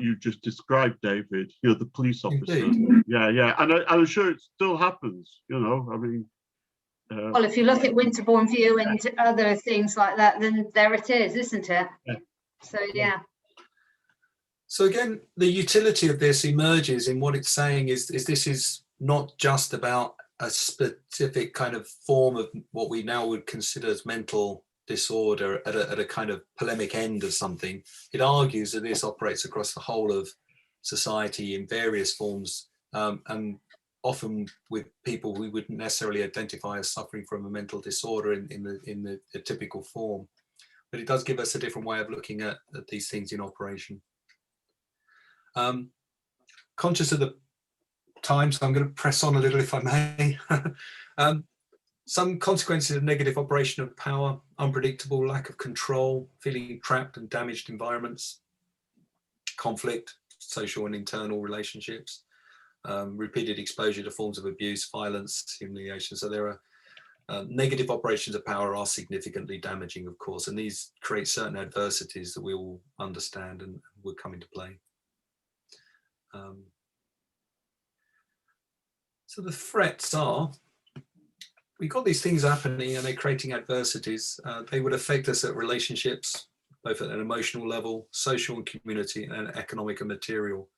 you just described, David. The police officers. Indeed. Yeah, and I'm sure it still happens. I mean. Well, if you look at Winterbourne View and other things like that, then there it is, isn't it? Yeah. So yeah. So again, the utility of this emerges in what it's saying is this is not just about a specific kind of form of what we now would consider as mental disorder at a kind of polemic end of something. It argues that this operates across the whole of society in various forms, and often with people we wouldn't necessarily identify as suffering from a mental disorder in the typical form. But it does give us a different way of looking at these things in operation. Conscious of the time, so I'm going to press on a little if I may. Some consequences of negative operation of power: unpredictable, lack of control, feeling trapped and damaged environments, conflict, social and internal relationships, repeated exposure to forms of abuse, violence, humiliation. So there are negative operations of power are significantly damaging, of course, and these create certain adversities that we all understand and will come into play. So the threats are, we've got these things happening and they're creating adversities. They would affect us at relationships, both at an emotional level, social and community, and economic and material.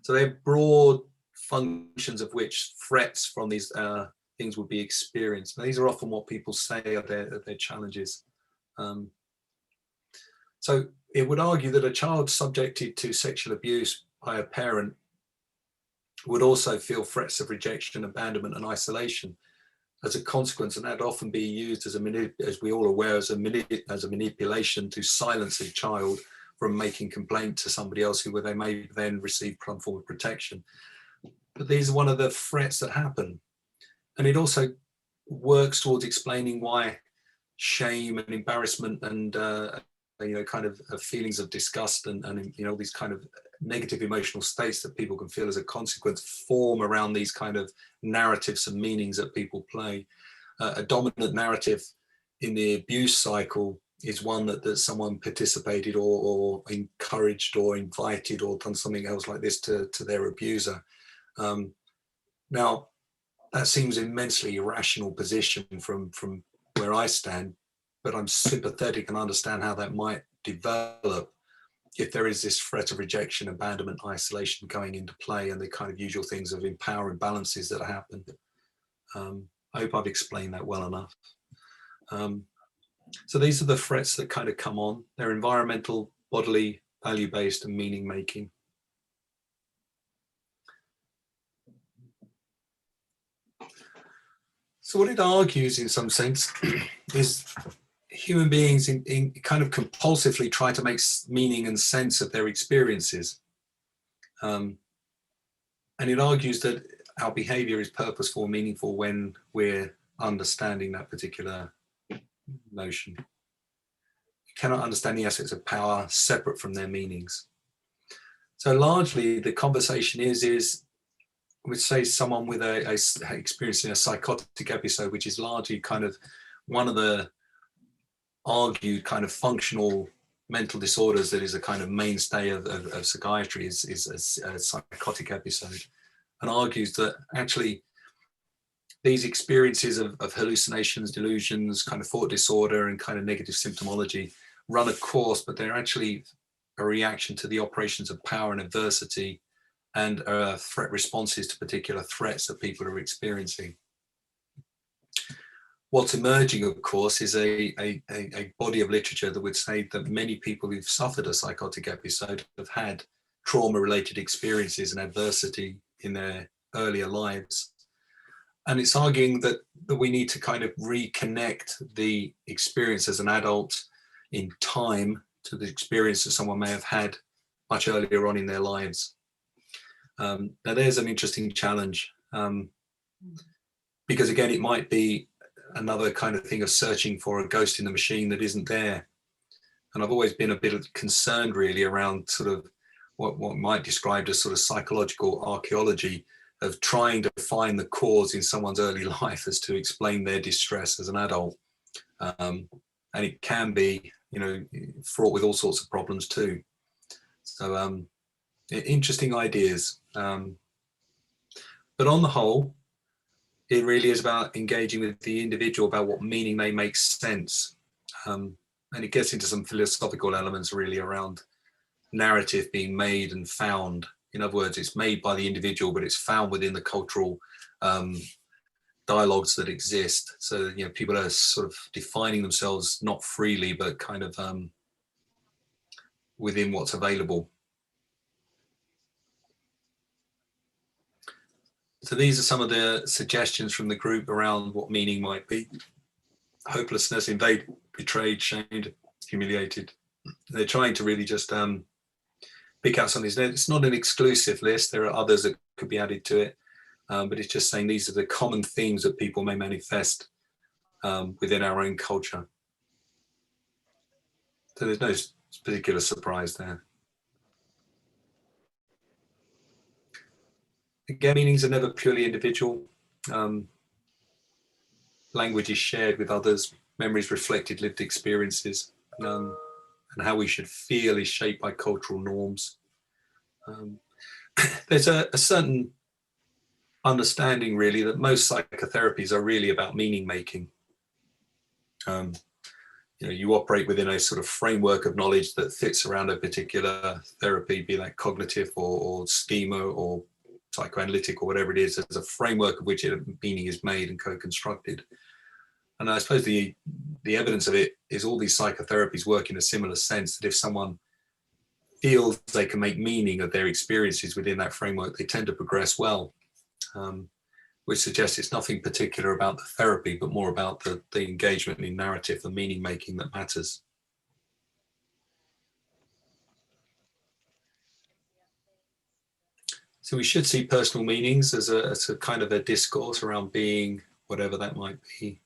So they're broad functions of which threats from these things would be experienced. And these are often what people say are their challenges. So it would argue that a child subjected to sexual abuse by a parent would also feel threats of rejection, abandonment, and isolation as a consequence, and that often be used as as we all aware, as a manipulation to silence a child from making complaint to somebody else who they may then receive some form of protection. But these are one of the threats that happen, and it also works towards explaining why shame and embarrassment and kind of feelings of disgust and these kind of negative emotional states that people can feel as a consequence form around these kind of narratives and meanings that people play. A dominant narrative in the abuse cycle is one that someone participated or encouraged or invited or done something else like this to their abuser. Now, that seems an immensely irrational position from where I stand, but I'm sympathetic and understand how that might develop if there is this threat of rejection, abandonment, isolation going into play, and the kind of usual things of power imbalances that happen. I hope I've explained that well enough. So these are the threats that kind of come on. They're environmental, bodily, value-based, and meaning-making. So what it argues in some sense is human beings in kind of compulsively try to make meaning and sense of their experiences. And it argues that our behavior is purposeful and meaningful when we're understanding that particular notion. You cannot understand the aspects of power separate from their meanings. So largely the conversation is would say someone with experiencing a psychotic episode, which is largely kind of one of the argued kind of functional mental disorders that is a kind of mainstay of psychiatry is a psychotic episode, and argues that actually these experiences of hallucinations, delusions, kind of thought disorder and kind of negative symptomology run a course, but they're actually a reaction to the operations of power and adversity and threat responses to particular threats that people are experiencing. What's emerging, of course, is a body of literature that would say that many people who've suffered a psychotic episode have had trauma-related experiences and adversity in their earlier lives. And it's arguing that we need to kind of reconnect the experience as an adult in time to the experience that someone may have had much earlier on in their lives. Now there's an interesting challenge, because again, it might be another kind of thing of searching for a ghost in the machine that isn't there. And I've always been a bit concerned really around sort of what might describe as sort of psychological archaeology of trying to find the cause in someone's early life as to explain their distress as an adult. And it can be, you know, fraught with all sorts of problems too. So interesting ideas. But on the whole, it really is about engaging with the individual about what meaning may make sense. And it gets into some philosophical elements really around narrative being made and found. In other words, it's made by the individual, but it's found within the cultural dialogues that exist. So, you know, people are sort of defining themselves not freely, but kind of within what's available. So these are some of the suggestions from the group around what meaning might be. Hopelessness, invaded, betrayed, shamed, humiliated. They're trying to really just pick out some of these. It's not an exclusive list. There are others that could be added to it. But it's just saying these are the common themes that people may manifest within our own culture. So there's no particular surprise there. Again, meanings are never purely individual. Language is shared with others. Memories reflected lived experiences. And how we should feel is shaped by cultural norms. There's a certain understanding really that most psychotherapies are really about meaning making. You know, you operate within a sort of framework of knowledge that fits around a particular therapy, be that cognitive or schema or psychoanalytic or whatever it is. There's a framework of which meaning is made and co-constructed. And I suppose the evidence of it is all these psychotherapies work in a similar sense, that if someone feels they can make meaning of their experiences within that framework, they tend to progress well, which suggests it's nothing particular about the therapy, but more about the engagement in narrative, the meaning making that matters. So we should see personal meanings as a kind of a discourse around being, whatever that might be.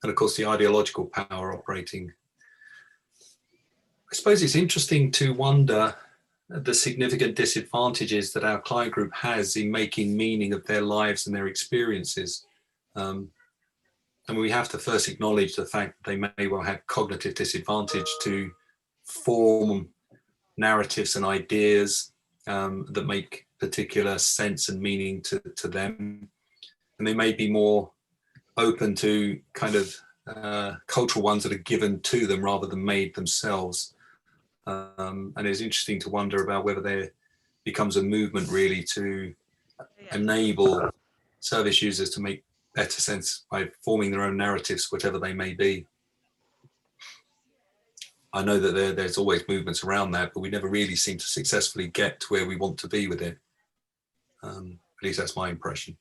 And of course, the ideological power operating. I suppose it's interesting to wonder the significant disadvantages that our client group has in making meaning of their lives and their experiences. And we have to first acknowledge the fact that they may well have cognitive disadvantage to form narratives and ideas that make particular sense and meaning to them. And they may be more open to kind of cultural ones that are given to them rather than made themselves. And it's interesting to wonder about whether there becomes a movement really to enable service users to make better sense by forming their own narratives, whatever they may be. I know that there's always movements around that, but we never really seem to successfully get to where we want to be with it. At least that's my impression.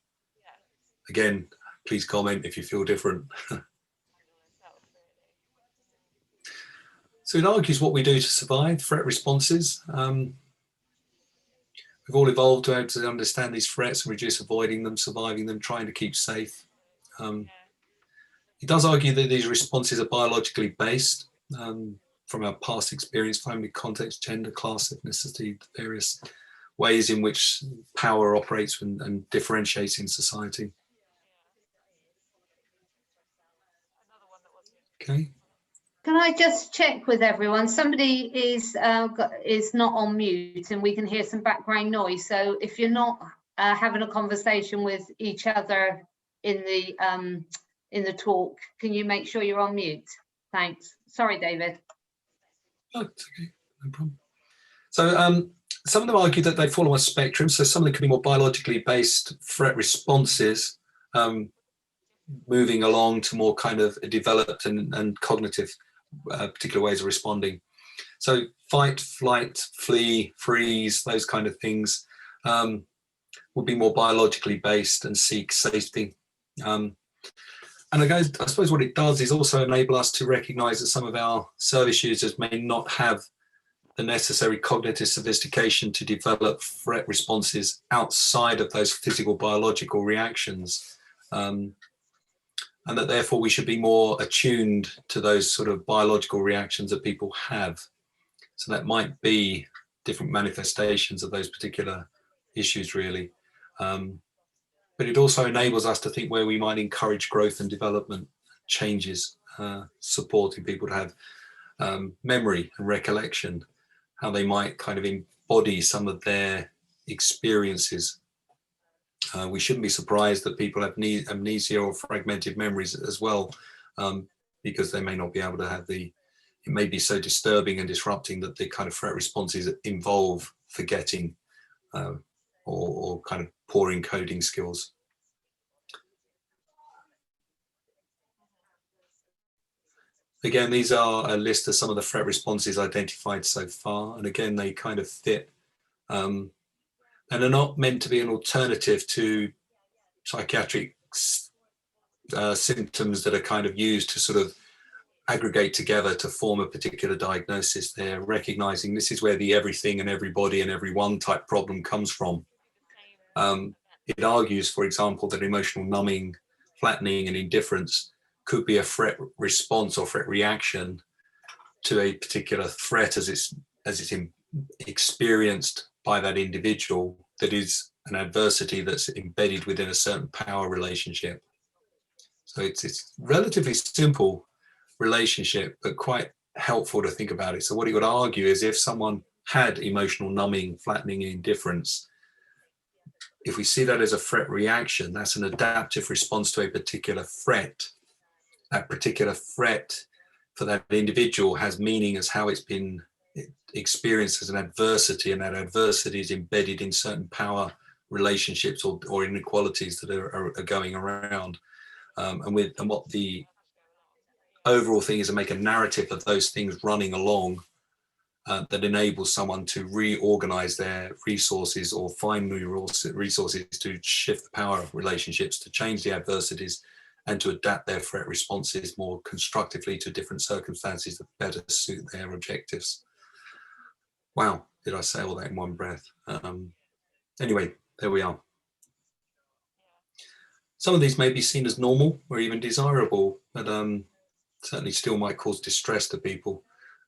Again, please comment if you feel different. So it argues what we do to survive, threat responses. We've all evolved to understand these threats and reduce avoiding them, surviving them, trying to keep safe. It does argue that these responses are biologically based. from our past experience, family context, gender, class, ethnicity, various ways in which power operates and differentiates in society. Okay. Can I just check with everyone? Somebody is not on mute, and we can hear some background noise. So if you're not having a conversation with each other in the talk, can you make sure you're on mute? Thanks. Sorry, David. Oh, it's okay, no problem. So some of them argue that they fall on a spectrum. So some of them could be more biologically based threat responses, moving along to more kind of developed and cognitive particular ways of responding. So fight, flight, flee, freeze, those kind of things would be more biologically based and seek safety. And I suppose what it does is also enable us to recognize that some of our service users may not have the necessary cognitive sophistication to develop threat responses outside of those physical biological reactions. And that therefore we should be more attuned to those sort of biological reactions that people have. So that might be different manifestations of those particular issues, really. But it also enables us to think where we might encourage growth and development, changes, supporting people to have memory and recollection, how they might kind of embody some of their experiences. We shouldn't be surprised that people have amnesia or fragmented memories as well, because they may not be able to have it may be so disturbing and disrupting that the kind of threat responses involve forgetting or kind of poor encoding skills. Again, these are a list of some of the threat responses identified so far. And again, they kind of fit and are not meant to be an alternative to psychiatric symptoms that are kind of used to sort of aggregate together to form a particular diagnosis. They're recognizing this is where the everything and everybody and everyone type problem comes from. It argues, for example, that emotional numbing, flattening and indifference could be a threat response or threat reaction to a particular threat as it's experienced by that individual, that is an adversity that's embedded within a certain power relationship. So it's relatively simple relationship, but quite helpful to think about it. So what he would argue is if someone had emotional numbing, flattening, and indifference, if we see that as a threat reaction, that's an adaptive response to a particular threat. That particular threat for that individual has meaning as how it's been experienced as an adversity, and that adversity is embedded in certain power relationships or inequalities that are going around. And what the overall thing is to make a narrative of those things running along that enables someone to reorganize their resources or find new resources to shift the power relationships, to change the adversities, and to adapt their threat responses more constructively to different circumstances that better suit their objectives. Wow, did I say all that in one breath? Anyway, there we are. Some of these may be seen as normal or even desirable, but certainly still might cause distress to people.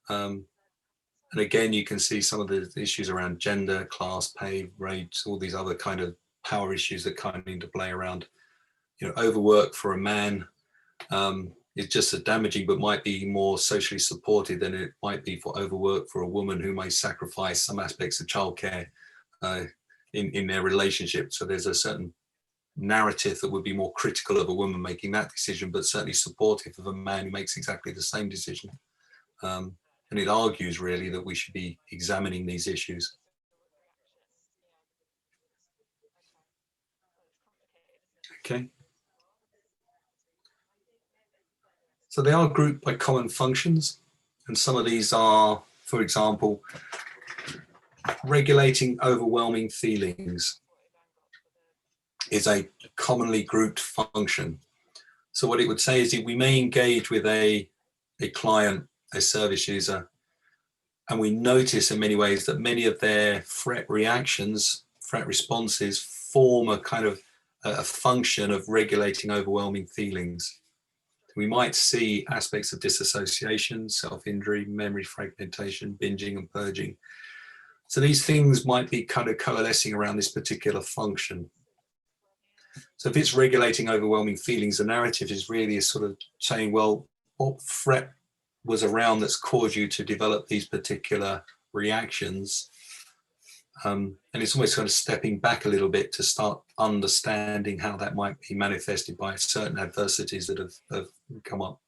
And again, you can see some of the issues around gender, class, pay, rates, all these other kind of power issues that kind of into play around, overwork for a man is just as damaging, but might be more socially supported than it might be for overwork for a woman who may sacrifice some aspects of childcare in their relationship. So there's a certain narrative that would be more critical of a woman making that decision, but certainly supportive of a man who makes exactly the same decision. And it argues really that we should be examining these issues. Okay. So they are grouped by common functions, and some of these are, for example, regulating overwhelming feelings is a commonly grouped function. So what it would say is that we may engage with a client, a service user, and we notice in many ways that many of their threat reactions, threat responses, form a kind of a function of regulating overwhelming feelings. We might see aspects of disassociation, self-injury, memory fragmentation, binging and purging. So these things might be kind of coalescing around this particular function. So if it's regulating overwhelming feelings, the narrative is really sort of saying, well, what threat was around that's caused you to develop these particular reactions? And it's almost kind of stepping back a little bit to start understanding how that might be manifested by certain adversities that have come up.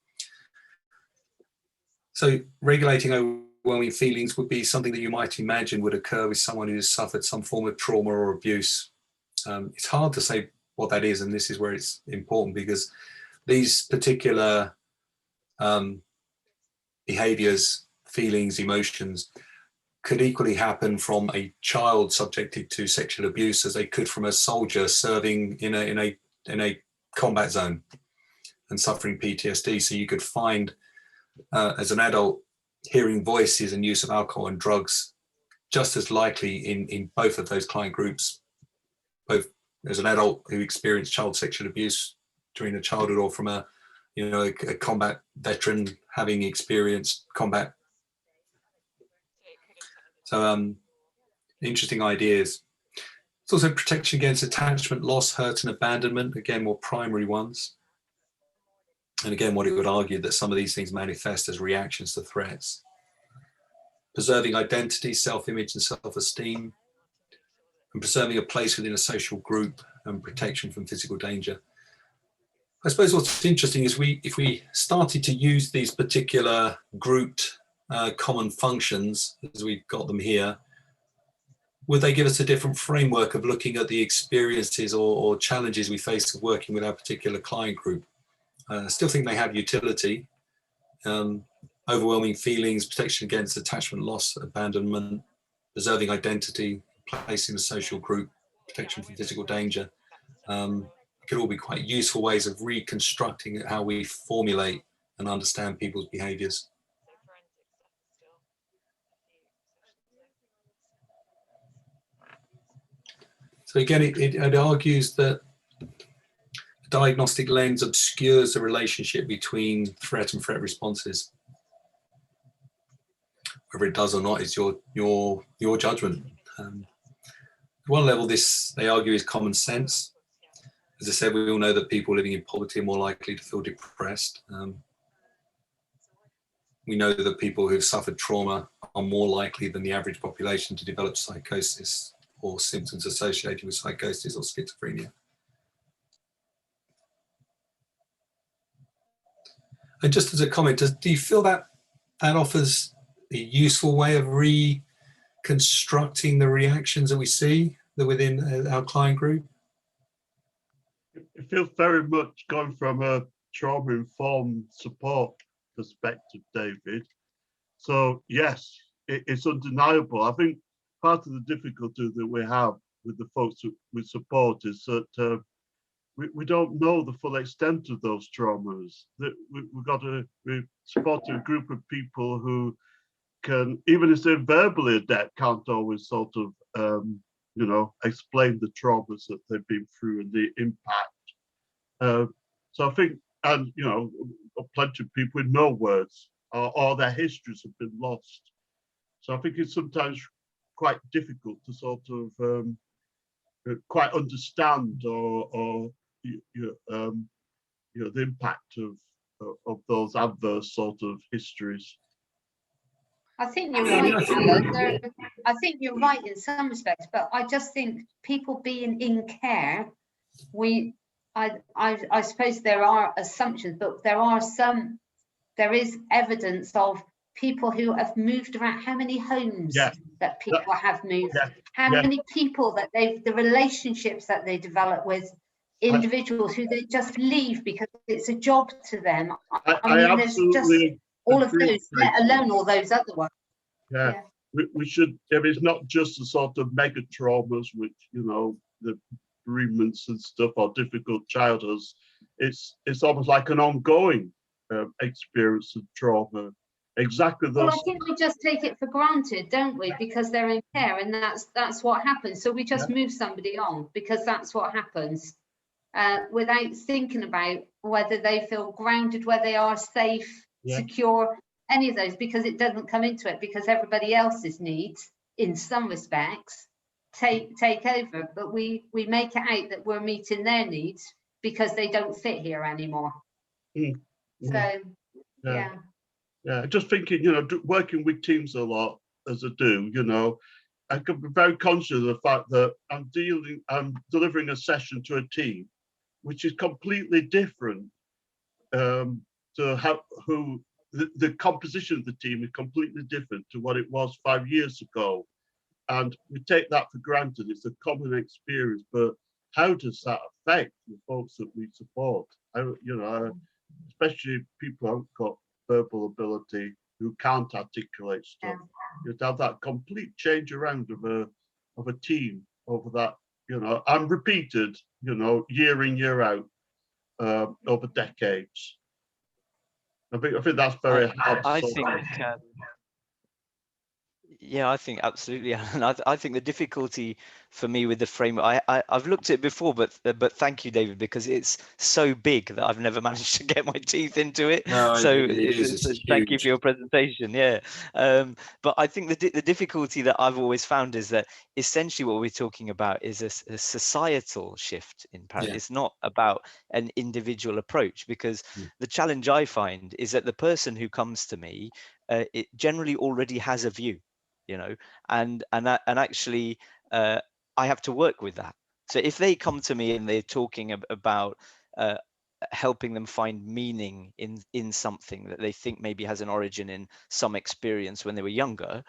So regulating overwhelming feelings would be something that you might imagine would occur with someone who's suffered some form of trauma or abuse. It's hard to say what that is, and this is where it's important, because these particular behaviors, feelings, emotions could equally happen from a child subjected to sexual abuse as they could from a soldier serving in a combat zone and suffering PTSD. So you could find as an adult hearing voices and use of alcohol and drugs just as likely in both of those client groups, both as an adult who experienced child sexual abuse during a childhood, or from a combat veteran having experienced combat. So interesting ideas. It's also protection against attachment, loss, hurt and abandonment, again, more primary ones. And again, what it would argue that some of these things manifest as reactions to threats. Preserving identity, self-image and self-esteem, and preserving a place within a social group and protection from physical danger. I suppose what's interesting is if we started to use these particular grouped common functions as we've got them here, would they give us a different framework of looking at the experiences or challenges we face of working with our particular client group? I still think they have utility. Overwhelming feelings, protection against attachment, loss, abandonment, preserving identity, placing a social group, protection from physical danger. Could all be quite useful ways of reconstructing how we formulate and understand people's behaviours. So again, it argues that the diagnostic lens obscures the relationship between threat and threat responses. Whether it does or not is your judgment. At one level, this, they argue, is common sense. As I said, we all know that people living in poverty are more likely to feel depressed. We know that people who've suffered trauma are more likely than the average population to develop psychosis or symptoms associated with psychosis or schizophrenia. And just as a comment, do you feel that that offers a useful way of reconstructing the reactions that we see within our client group? It feels very much going from a trauma-informed support perspective, David. So yes, it's undeniable. I think part of the difficulty that we have with the folks we support is that we don't know the full extent of those traumas. That we're supporting a group of people who can, even if they're verbally adept, can't always sort of explain the traumas that they've been through and the impact. So I think, and plenty of people with no words or their histories have been lost. So I think it's sometimes quite difficult to sort of quite understand or the impact of those adverse sort of histories. I think you're right, Alan. I think you're right in some respects, but I just think people being in care, I suppose there are assumptions, but there is evidence of people who have moved around. How many homes that people have moved? How many people that the relationships that they develop with individuals who they just leave because it's a job to them. I mean, there's just all of those, let alone all those other ones. Yeah. We should, it's not just the sort of mega traumas, which, the bereavements and stuff or difficult childhoods. It's almost like an ongoing experience of trauma. Exactly those. Well, I think we just take it for granted, don't we? Because they're in care, and that's what happens. So we just move somebody on because that's what happens. without thinking about whether they feel grounded, where they are safe, secure, any of those, because it doesn't come into it, because everybody else's needs, in some respects, take over. But we make it out that we're meeting their needs because they don't fit here anymore. So, yeah, just thinking, you know, working with teams a lot as I do, you know, I could be very conscious of the fact that I'm delivering a session to a team, which is completely different to how the composition of the team is completely different to what it was 5 years ago, and we take that for granted. It's a common experience, but how does that affect the folks that we support? You know, especially people who haven't got verbal ability, who can't articulate stuff. You have that complete change around of a team over that, you know, and repeated, you know, year in, year out, over decades. I think that's very hard. I think yeah, I think absolutely, and I think the difficulty for me with the framework, I've looked at it before, but thank you, David, because it's so big that I've never managed to get my teeth into it. No, So thank you huge. for your presentation. Yeah, but I think the difficulty that I've always found is that essentially what we're talking about is a societal shift in parent. It's not about an individual approach, because the challenge I find is that the person who comes to me, it generally already has a view, you know, and actually I have to work with that. So if they come to me and they're talking about helping them find meaning in something that they think maybe has an origin in some experience when they were younger,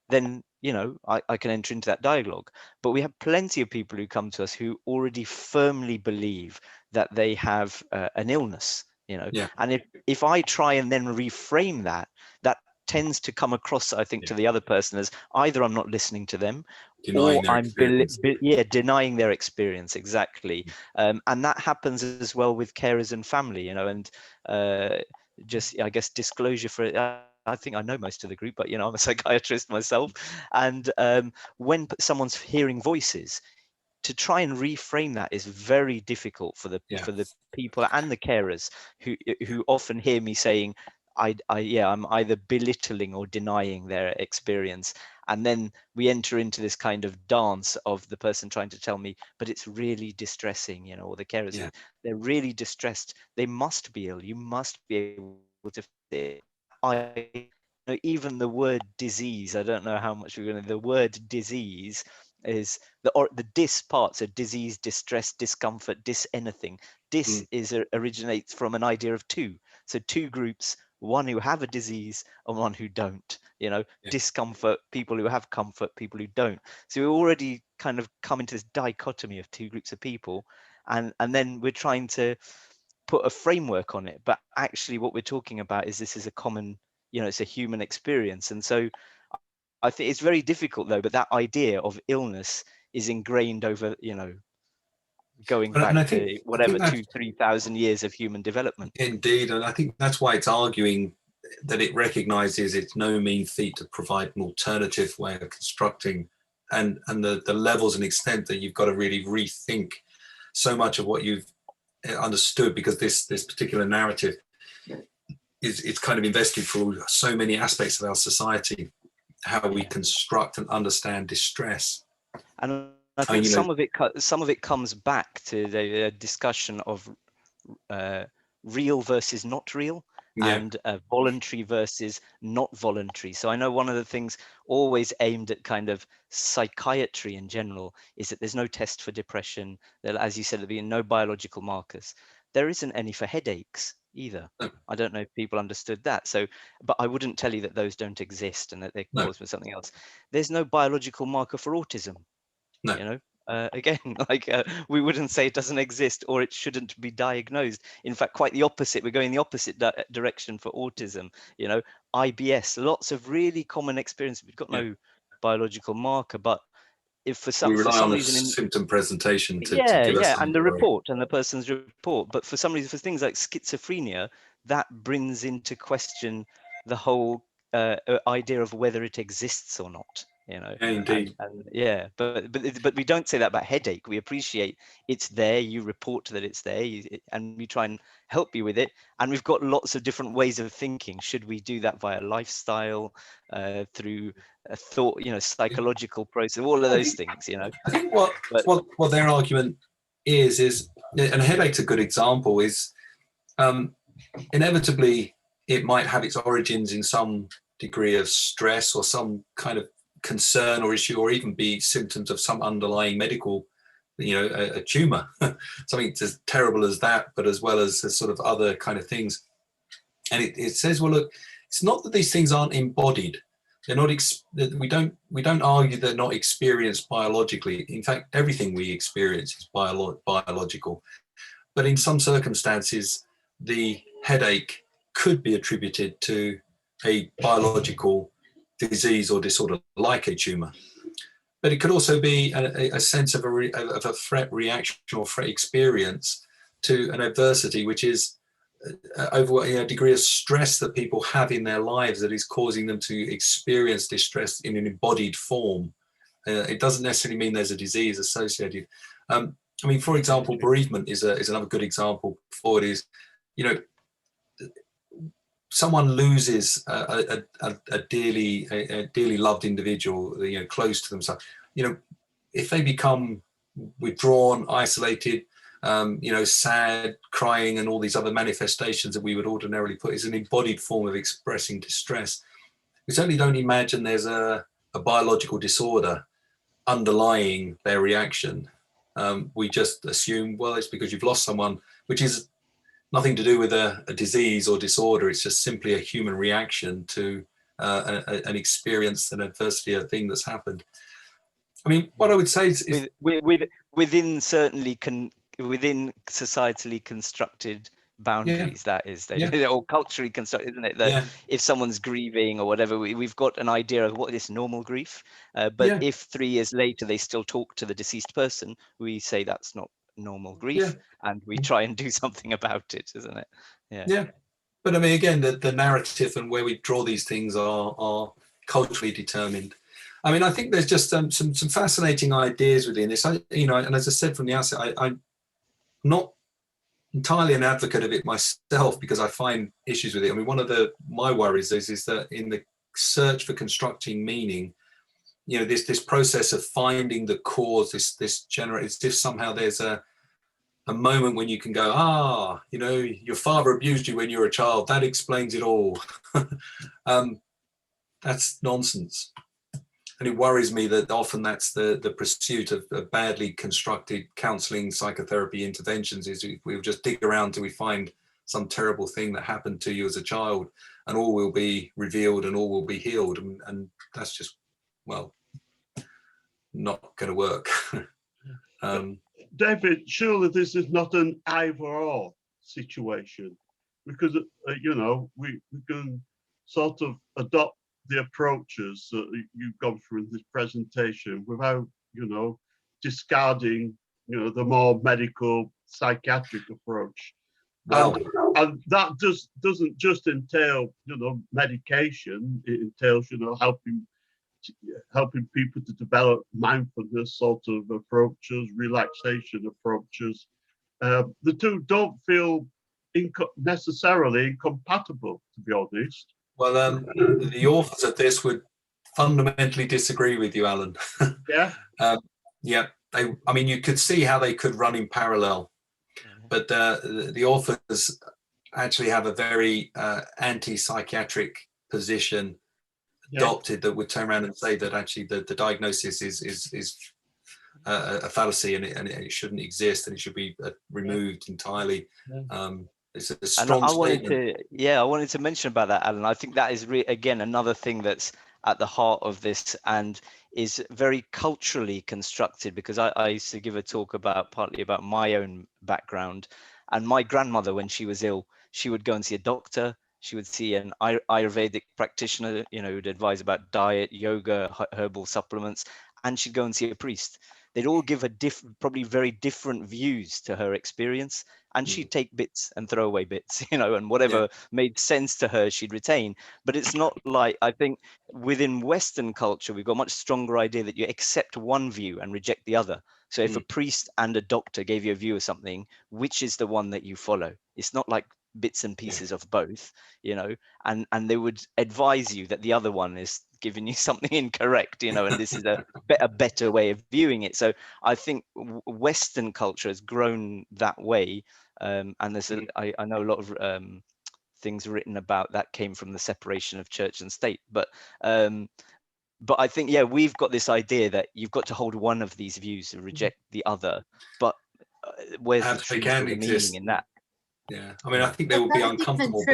then, you know, I can enter into that dialogue. But we have plenty of people who come to us who already firmly believe that they have an illness, you know, and if I try and then reframe that tends to come across, I think, to the other person as either I'm not listening to them, or I'm denying their experience. Exactly. And that happens as well with carers and family, you know, and just, I guess, disclosure for it. I think I know most of the group, but, you know, I'm a psychiatrist myself. And when someone's hearing voices, to try and reframe that is very difficult for the people and the carers who often hear me saying, I'm either belittling or denying their experience. And then we enter into this kind of dance of the person trying to tell me, but it's really distressing, you know, or the carers, they're really distressed. They must be ill. You must be able to fit it. Even the word disease, I don't know how much we're going to, the word disease is the dis part, so disease, distress, discomfort, dis anything. Dis originates from an idea of two. So two groups, one who have a disease and one who don't, you know, discomfort, people who have comfort, people who don't. So we already kind of come into this dichotomy of two groups of people, and then we're trying to put a framework on it. But actually what we're talking about is this is a common, you know, it's a human experience. And so I think it's very difficult though, but that idea of illness is ingrained over, you know, going back to whatever 2,000-3,000 years of human development. Indeed, and I think that's why it's arguing that it recognises it's no mean feat to provide an alternative way of constructing, and the levels and extent that you've got to really rethink so much of what you've understood, because this particular narrative is kind of invested through so many aspects of our society, how we construct and understand distress. And I think some of it comes back to the discussion of real versus not real, and voluntary versus not voluntary. So I know one of the things always aimed at kind of psychiatry in general is that there's no test for depression, that, as you said, there'll be no biological markers. There isn't any for headaches either. I don't know if people understood that. So, but I wouldn't tell you that those don't exist and that they're caused by something else. There's no biological marker for autism. You know, again, like we wouldn't say it doesn't exist or it shouldn't be diagnosed. In fact, quite the opposite. We're going the opposite direction for autism. You know, IBS, lots of really common experiences. We've got no biological marker, but if for some reason symptom presentation to give us and the report and the person's report, but for some reason, for things like schizophrenia, that brings into question the whole idea of whether it exists or not. you know. Yeah, indeed. And yeah, but we don't say that about headache. We appreciate it's there, you report that it's there, and we try and help you with it. And we've got lots of different ways of thinking. Should we do that via lifestyle, through a thought, you know, psychological process, all of those things, you know. I think But what their argument is, and a headache's a good example, is inevitably it might have its origins in some degree of stress or some kind of concern or issue, or even be symptoms of some underlying medical, you know, a tumor, something as terrible as that, but as well as sort of other kind of things. And it says, well, look, it's not that these things aren't embodied. They're not. We don't argue they're not experienced biologically. In fact, everything we experience is biological. But in some circumstances, the headache could be attributed to a biological disease or disorder like a tumor. But it could also be a sense of a threat reaction or threat experience to an adversity, which is over a degree of stress that people have in their lives that is causing them to experience distress in an embodied form. It doesn't necessarily mean there's a disease associated. I mean, for example, bereavement is another good example for it. Is, you know, someone loses a dearly loved individual, you know, close to themselves. You know, if they become withdrawn, isolated, you know, sad, crying, and all these other manifestations that we would ordinarily put as an embodied form of expressing distress, we certainly don't imagine there's a biological disorder underlying their reaction. We just assume, well, it's because you've lost someone, which is nothing to do with a disease or disorder. It's just simply a human reaction to an experience, an adversity, a thing that's happened. I mean, what I would say is within within societally constructed boundaries, that is, or culturally constructed, isn't it? That if someone's grieving or whatever, we've got an idea of what is normal grief. But if 3 years later they still talk to the deceased person, we say that's not normal grief, and we try and do something about it, isn't it? Yeah. But I mean, again, the narrative and where we draw these things are culturally determined. I mean, I think there's just some fascinating ideas within this. You know, and as I said from the outset, I'm not entirely an advocate of it myself because I find issues with it. I mean, one of my worries is that in the search for constructing meaning, you know, this process of finding the cause, this generates, if somehow there's a moment when you can go, you know, your father abused you when you were a child, that explains it all. That's nonsense. And it worries me that often that's the pursuit of badly constructed counselling, psychotherapy interventions, is we'll just dig around till we find some terrible thing that happened to you as a child, and all will be revealed and all will be healed. And that's just, well, not going to work. David, surely this is not an either-or situation, because, you know, we can sort of adopt the approaches that you've gone through in this presentation without, you know, discarding, you know, the more medical psychiatric approach. Well, and that doesn't just entail, you know, medication. It entails, you know, helping people to develop mindfulness sort of approaches, relaxation approaches. The two don't feel necessarily incompatible, to be honest. Well, the authors of this would fundamentally disagree with you, Alan. Yeah. Yeah. I mean, you could see how they could run in parallel, but the authors actually have a very anti-psychiatric position adopted that would turn around and say that actually the diagnosis is a fallacy, and it shouldn't exist, and it should be removed entirely. It's a strong statement. I wanted to mention about that, Alan. I think that is again another thing that's at the heart of this and is very culturally constructed, because I used to give a talk partly about my own background, and my grandmother, when she was ill, she would go and see a doctor. She would see an Ayurvedic practitioner, you know, who'd advise about diet, yoga, herbal supplements, and she'd go and see a priest. They'd all give probably very different views to her experience, and she'd take bits and throw away bits, you know, and whatever made sense to her, she'd retain. But it's not like, I think within Western culture, we've got a much stronger idea that you accept one view and reject the other. So if a priest and a doctor gave you a view of something, which is the one that you follow? It's not like bits and pieces of both, you know, and they would advise you that the other one is giving you something incorrect, you know, and this is a better way of viewing it. So I think Western culture has grown that way, and there's I know a lot of things written about that came from the separation of church and state, but I think, yeah, we've got this idea that you've got to hold one of these views and reject the other, but where's the truth or the meaning in that? Yeah, I mean, I think they will be uncomfortable.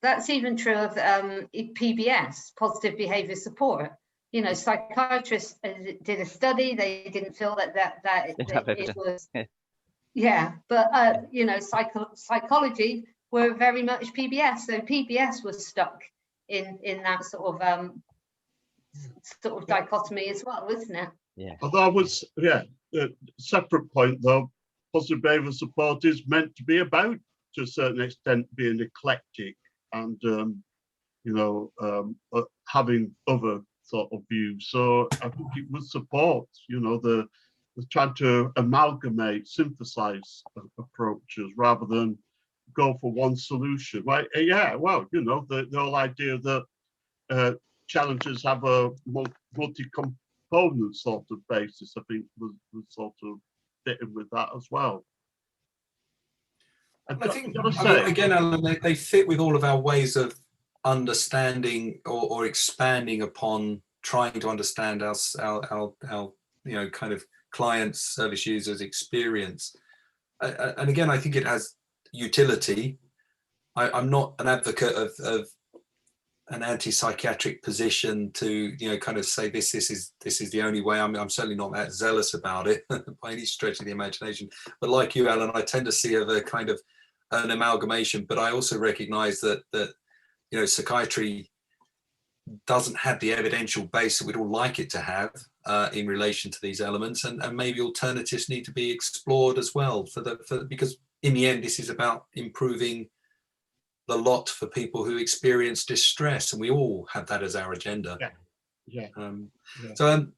That's even true of PBS, positive behaviour support. You know, psychiatrists did a study. They didn't feel that it was. But you know, psychology were very much PBS. So PBS was stuck in that sort of dichotomy as well, wasn't it? Yeah. Although I was, a separate point though, positive behaviour support is meant to be about, to a certain extent, being eclectic and having other sort of views. So I think it would support, you know, the trying to amalgamate, synthesize approaches rather than go for one solution. Right? Yeah, well, you know, the whole idea that challenges have a multi-component sort of basis, I think, was sort of fitting with that as well. I think, again, Alan, they fit with all of our ways of understanding or expanding upon trying to understand our you know, kind of clients, service users' experience. And again, I think it has utility. I'm not an advocate of an anti-psychiatric position to, you know, kind of say this is the only way. I'm certainly not that zealous about it by any stretch of the imagination. But like you, Alan, I tend to see a kind of an amalgamation. But I also recognise that you know, psychiatry doesn't have the evidential base that we'd all like it to have in relation to these elements, and maybe alternatives need to be explored as well because in the end this is about improving the lot for people who experience distress, and we all have that as our agenda. So I'm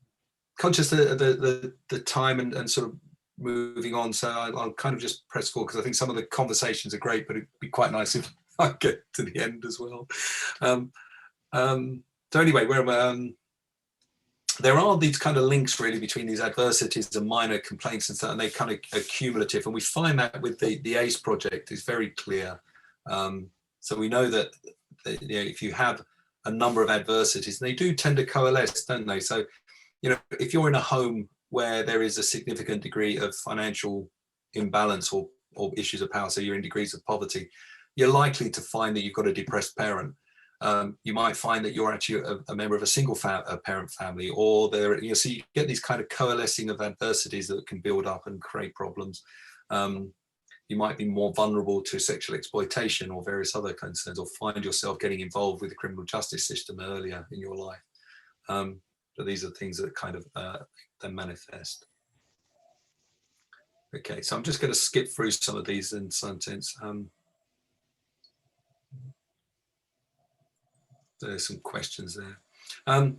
conscious of the time and sort of moving on, so I'll kind of just press forward because I think some of the conversations are great, but it'd be quite nice if I get to the end as well. So anyway, there are these kind of links really between these adversities and minor complaints and stuff, and they kind of are cumulative, and we find that with the ACE project is very clear. So we know that you know, if you have a number of adversities, they do tend to coalesce, don't they? So, you know, if you're in a home where there is a significant degree of financial imbalance or issues of power, so you're in degrees of poverty, you're likely to find that you've got a depressed parent. You might find that you're actually a member of a single parent family, or there, you know, so you get these kind of coalescing of adversities that can build up and create problems. You might be more vulnerable to sexual exploitation or various other concerns, or find yourself getting involved with the criminal justice system earlier in your life. But these are things that kind of then manifest. Okay, so I'm just going to skip through some of these in some sense. There's some questions there.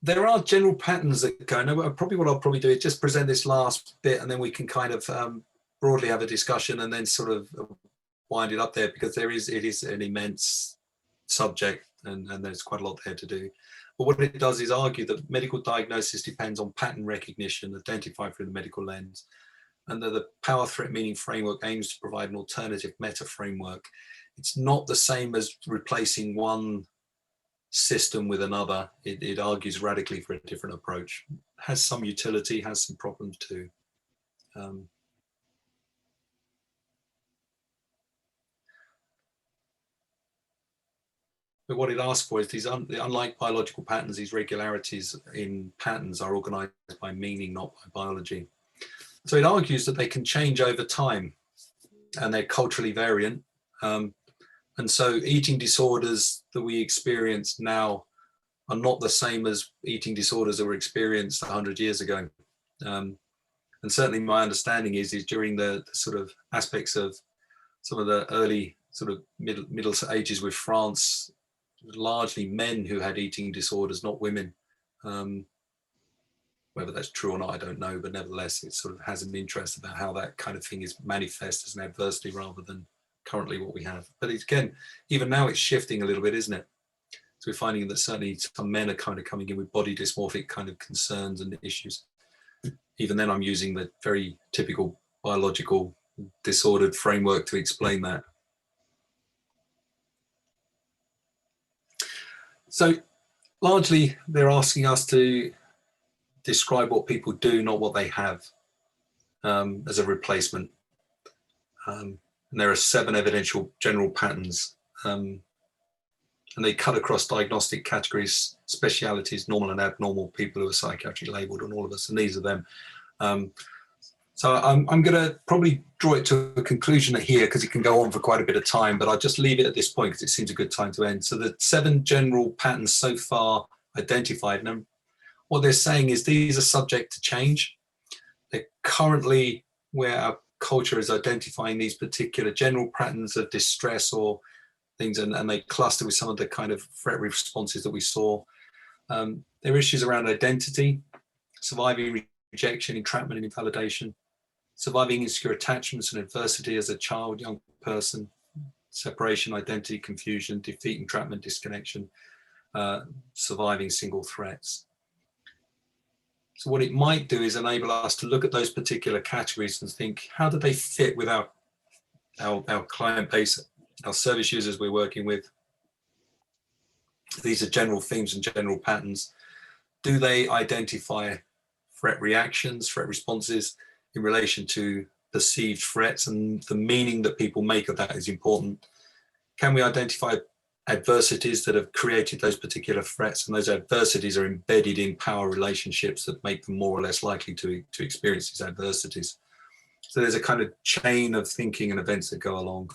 There are general patterns that go. No, probably what I'll probably do is just present this last bit, and then we can kind of broadly have a discussion and then sort of wind it up there, because it is an immense subject and there's quite a lot there to do. But what it does is argue that medical diagnosis depends on pattern recognition identified through the medical lens, and that the power threat meaning framework aims to provide an alternative meta framework. It's not the same as replacing one system with another. It argues radically for a different approach. Has some utility, has some problems too. But what it asks for is these, unlike biological patterns, these regularities in patterns are organized by meaning, not by biology. So it argues that they can change over time and they're culturally variant. And so eating disorders that we experience now are not the same as eating disorders that were experienced 100 years ago. And certainly my understanding is during the sort of aspects of some of the early sort of middle ages with France, largely men who had eating disorders, not women. Whether that's true or not, I don't know, but nevertheless, it sort of has an interest about how that kind of thing is manifest as an adversity rather than currently what we have. But it's, again, even now it's shifting a little bit, isn't it? So we're finding that certainly some men are kind of coming in with body dysmorphic kind of concerns and issues. Even then, I'm using the very typical biological disordered framework to explain that. So largely, they're asking us to describe what people do, not what they have, as a replacement. And there are 7 evidential general patterns, and they cut across diagnostic categories, specialities, normal and abnormal, people who are psychiatrically labelled, and all of us, and these are them. So I'm going to probably draw it to a conclusion here because it can go on for quite a bit of time, but I'll just leave it at this point because it seems a good time to end. So the 7 general patterns so far identified, and what they're saying is these are subject to change. They're currently where our culture is identifying these particular general patterns of distress or things, and they cluster with some of the kind of threat responses that we saw. There are issues around identity, surviving rejection, entrapment and invalidation, surviving insecure attachments and adversity as a child, young person, separation, identity, confusion, defeat, entrapment, disconnection, surviving single threats. So what it might do is enable us to look at those particular categories and think, how do they fit with our client base, our service users we're working with? These are general themes and general patterns. Do they identify threat reactions, threat responses in relation to perceived threats, and the meaning that people make of that is important? Can we identify adversities that have created those particular threats, and those adversities are embedded in power relationships that make them more or less likely to experience these adversities? So there's a kind of chain of thinking and events that go along.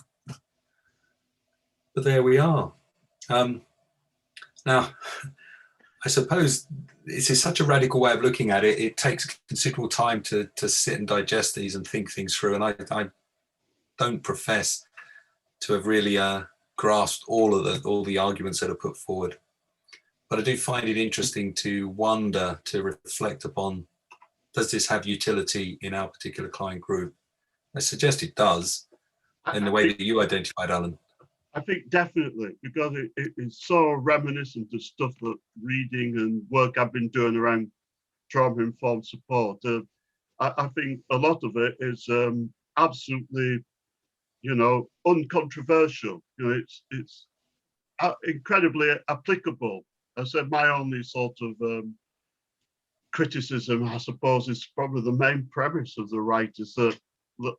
But there we are. Now, I suppose this is such a radical way of looking at it. It takes considerable time to sit and digest these and think things through. And I don't profess to have really grasped all the arguments that are put forward. But I do find it interesting to wonder, to reflect upon, does this have utility in our particular client group? I suggest it does, in the way that you identified, Alan. I think definitely, because it is so reminiscent of stuff that reading and work I've been doing around trauma-informed support. I think a lot of it is absolutely, uncontroversial. It's incredibly applicable. I said my only sort of criticism, I suppose, is probably the main premise of the writers that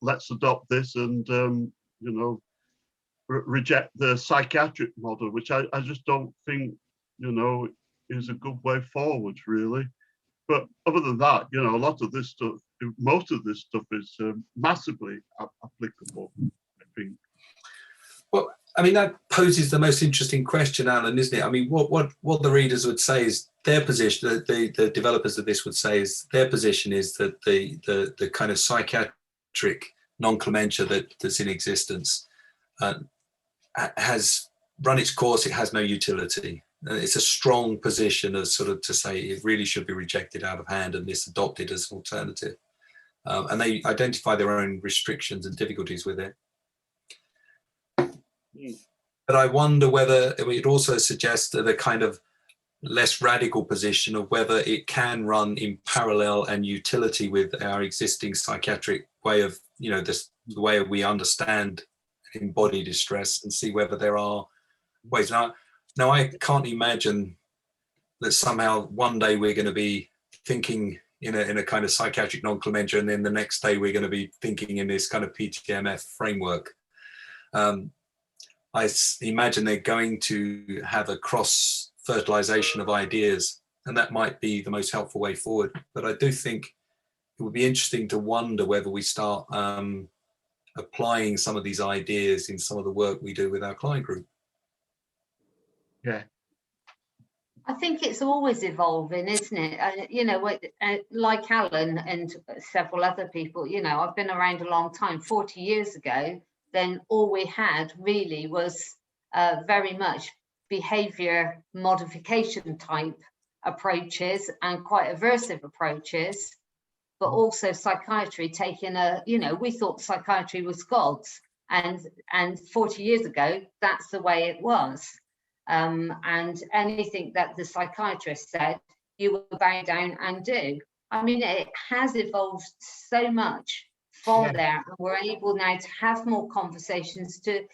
let's adopt this and reject the psychiatric model, which I just don't think, is a good way forward, really. But other than that, a lot of this stuff, most of this stuff is massively applicable, I think. Well, I mean, that poses the most interesting question, Alan, isn't it? I mean, what the readers would say is their position, the developers of this would say is their position is that the kind of psychiatric non-clementia that's in existence has run its course. It has no utility. It's a strong position as sort of to say it really should be rejected out of hand and this adopted as an alternative. And they identify their own restrictions and difficulties with it. But I wonder whether it also suggests that a kind of less radical position of whether it can run in parallel and utility with our existing psychiatric way of, the way we understand and embody distress, and see whether there are ways. Now I can't imagine that somehow one day we're going to be thinking in a kind of psychiatric non-clementia, and then the next day we're going to be thinking in this kind of PTMF framework. I imagine they're going to have a cross-fertilization of ideas, and that might be the most helpful way forward. But I do think it would be interesting to wonder whether we start applying some of these ideas in some of the work we do with our client group. Yeah, I think it's always evolving, isn't it? You know, like Alan and several other people, you know, I've been around a long time. 40 years ago, then all we had really was very much behaviour modification type approaches and quite aversive approaches, but also psychiatry taking a, you know, we thought psychiatry was God's, and 40 years ago, that's the way it was. And anything that the psychiatrist said, you will bow down and do. I mean, it has evolved so much from there, and we're able now to have more conversations, to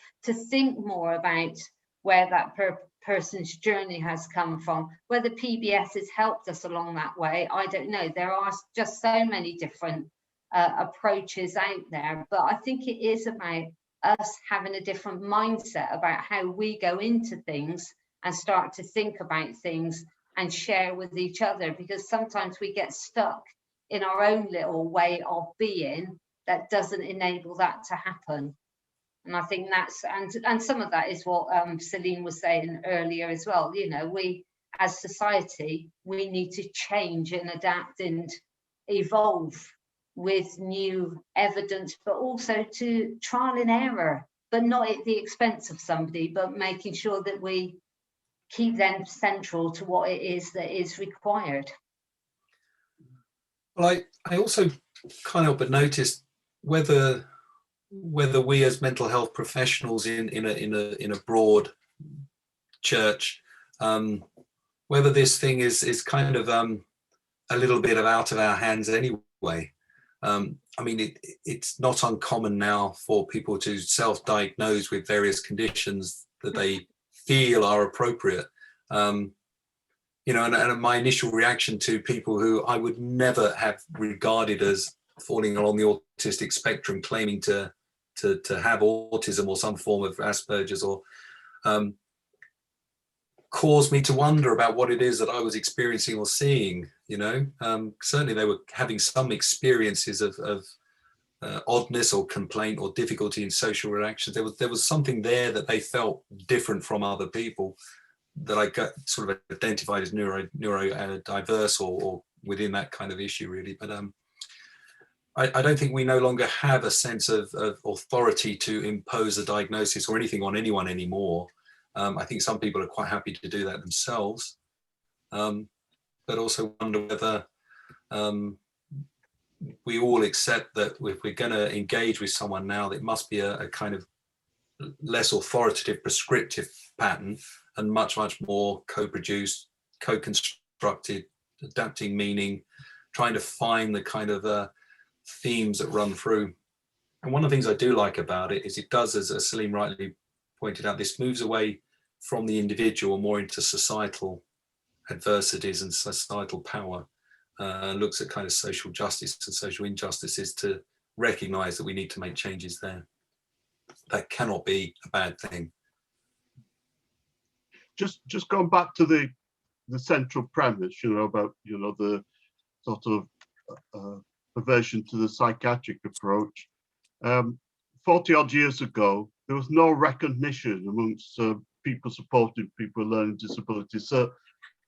think more about where that person's journey has come from. Whether PBS has helped us along that way, I don't know. There are just so many different approaches out there, but I think it is about us having a different mindset about how we go into things and start to think about things and share with each other, because sometimes we get stuck in our own little way of being that doesn't enable that to happen. And I think that's, and some of that is what Celine was saying earlier as well. You know, we as society, we need to change and adapt and evolve with new evidence, but also to trial and error, but not at the expense of somebody, but making sure that we keep them central to what it is that is required. Well, I also can't help but notice whether we as mental health professionals in a broad church, whether this thing is kind of a little bit out of our hands anyway. I mean, it's not uncommon now for people to self-diagnose with various conditions that they feel are appropriate. You know, and my initial reaction to people who I would never have regarded as falling along the autistic spectrum, claiming to have autism or some form of Asperger's, or caused me to wonder about what it is that I was experiencing or seeing. You know, certainly they were having some experiences of oddness or complaint or difficulty in social reactions. There was something there that they felt different from other people, that I got sort of identified as neurodiverse or within that kind of issue, really. But I don't think we no longer have a sense of authority to impose a diagnosis or anything on anyone anymore. I think some people are quite happy to do that themselves, but also wonder whether we all accept that if we're going to engage with someone now, it must be a kind of less authoritative, prescriptive pattern, and much more co-produced, co-constructed, adapting meaning, trying to find the kind of themes that run through. And one of the things I do like about it is it does, as Celine rightly pointed out, this moves away from the individual more into societal adversities and societal power, looks at kind of social justice and social injustices to recognize that we need to make changes there. That cannot be a bad thing. Just going back to the central premise, you know, about, you know, the sort of aversion to the psychiatric approach. 40 odd years ago, there was no recognition amongst people supporting people with learning disabilities. So,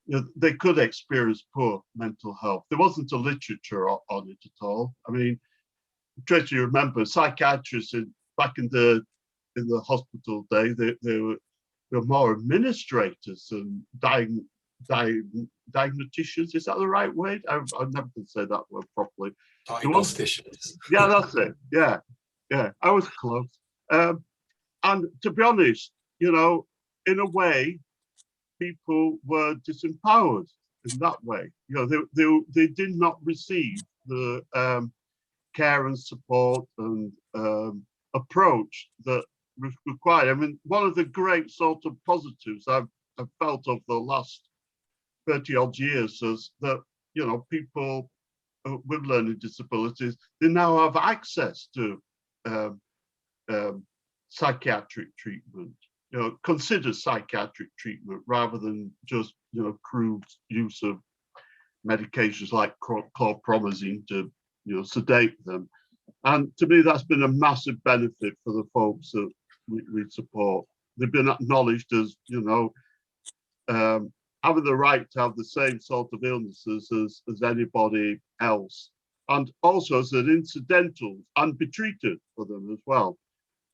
you know, they could experience poor mental health. There wasn't a literature on it at all. I mean, Tracy, you remember psychiatrists back in the hospital day, they were more administrators and diagnosticians. Is that the right word? I've never been say that word properly. Diagnosticians. Yeah, that's it. Yeah, I was close. And to be honest, you know, in a way, people were disempowered in that way. You know, they did not receive the care and support and approach that was required. I mean, one of the great sort of positives I've felt of the last 30 odd years is that, you know, people with learning disabilities, they now have access to psychiatric treatment, you know, consider psychiatric treatment rather than just, you know, crude use of medications like chlorpromazine to, you know, sedate them. And to me, that's been a massive benefit for the folks that we support. They've been acknowledged as, you know, having the right to have the same sort of illnesses as anybody else, and also as an incidental and be treated for them as well.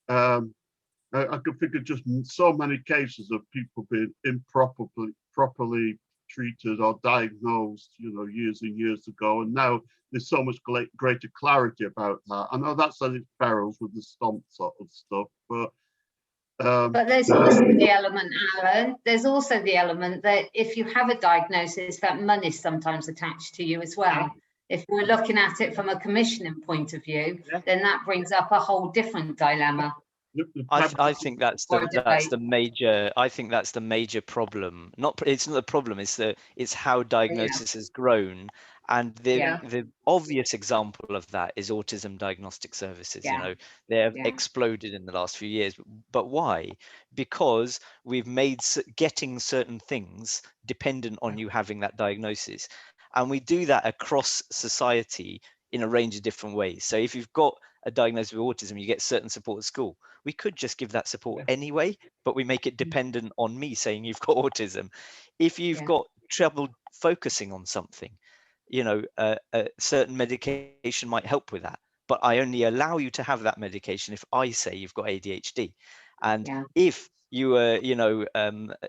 I could think of just so many cases of people being properly treated or diagnosed, years and years ago, and now there's so much greater clarity about that. I know that's at its perils with the stomp sort of stuff, but there's also the element, Alan, there's also the element that if you have a diagnosis, that money's sometimes attached to you as well. If we're looking at it from a commissioning point of view, then that brings up a whole different dilemma. I think that's the major. I think that's the major problem. It's not the problem. It's how diagnosis has grown, and the obvious example of that is autism diagnostic services. They have exploded in the last few years. But why? Because we've made getting certain things dependent on you having that diagnosis, and we do that across society in a range of different ways. So if you've got a diagnosis with autism, you get certain support at school. We could just give that support anyway, but we make it dependent on me saying you've got autism. If you've got trouble focusing on something, a certain medication might help with that, but I only allow you to have that medication if I say you've got ADHD. And if you are,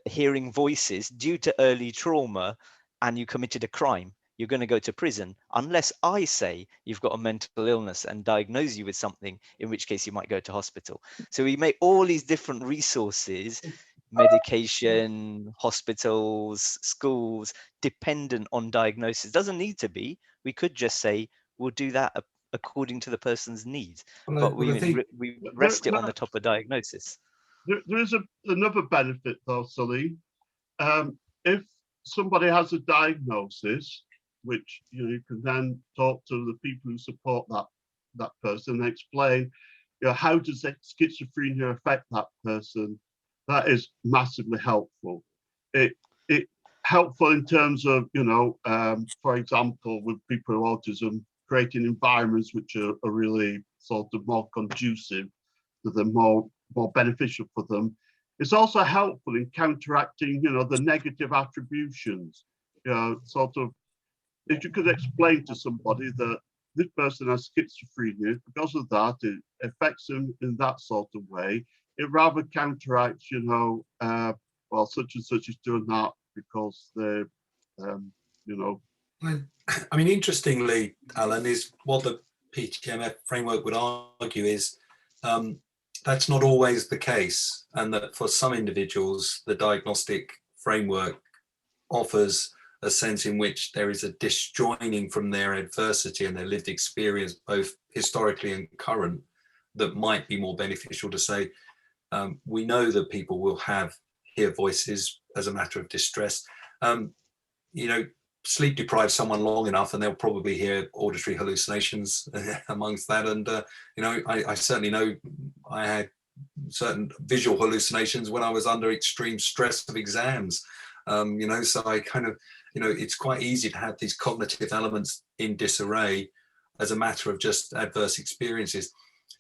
hearing voices due to early trauma and you committed a crime, you're going to go to prison unless I say you've got a mental illness and diagnose you with something, in which case you might go to hospital. So we make all these different resources, medication, hospitals, schools, dependent on diagnosis. Doesn't need to be. We could just say we'll do that according to the person's needs, but we rest it on the top of diagnosis. There is another benefit though, Salim. If somebody has a diagnosis, which you can then talk to the people who support that person and explain, how does schizophrenia affect that person? That is massively helpful. It helpful in terms of, for example, with people with autism, creating environments which are really sort of more conducive to them, more beneficial for them. It's also helpful in counteracting, the negative attributions. Sort of, if you could explain to somebody that this person has schizophrenia, because of that, it affects them in that sort of way, it rather counteracts, well, such and such is doing that because they're, I mean, interestingly, Alan, is what the PTMF framework would argue is that's not always the case, and that for some individuals, the diagnostic framework offers a sense in which there is a disjoining from their adversity and their lived experience, both historically and current, that might be more beneficial to say, we know that people will hear voices as a matter of distress. Sleep deprive someone long enough and they'll probably hear auditory hallucinations amongst that. And, I certainly know I had certain visual hallucinations when I was under extreme stress of exams. So I kind of, it's quite easy to have these cognitive elements in disarray as a matter of just adverse experiences.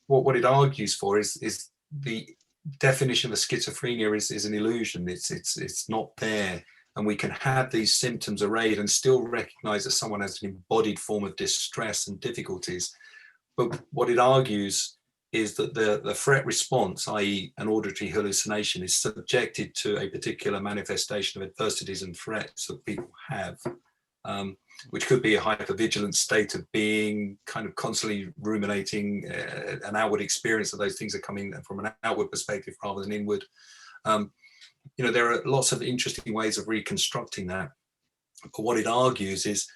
What it argues for is the definition of a schizophrenia is an illusion. It's not there. And we can have these symptoms arrayed and still recognize that someone has an embodied form of distress and difficulties. But what it argues is that the threat response, i.e. an auditory hallucination, is subjected to a particular manifestation of adversities and threats that people have, which could be a hypervigilant state of being, kind of constantly ruminating, an outward experience of those things are coming from an outward perspective rather than inward. There are lots of interesting ways of reconstructing that. But what it argues is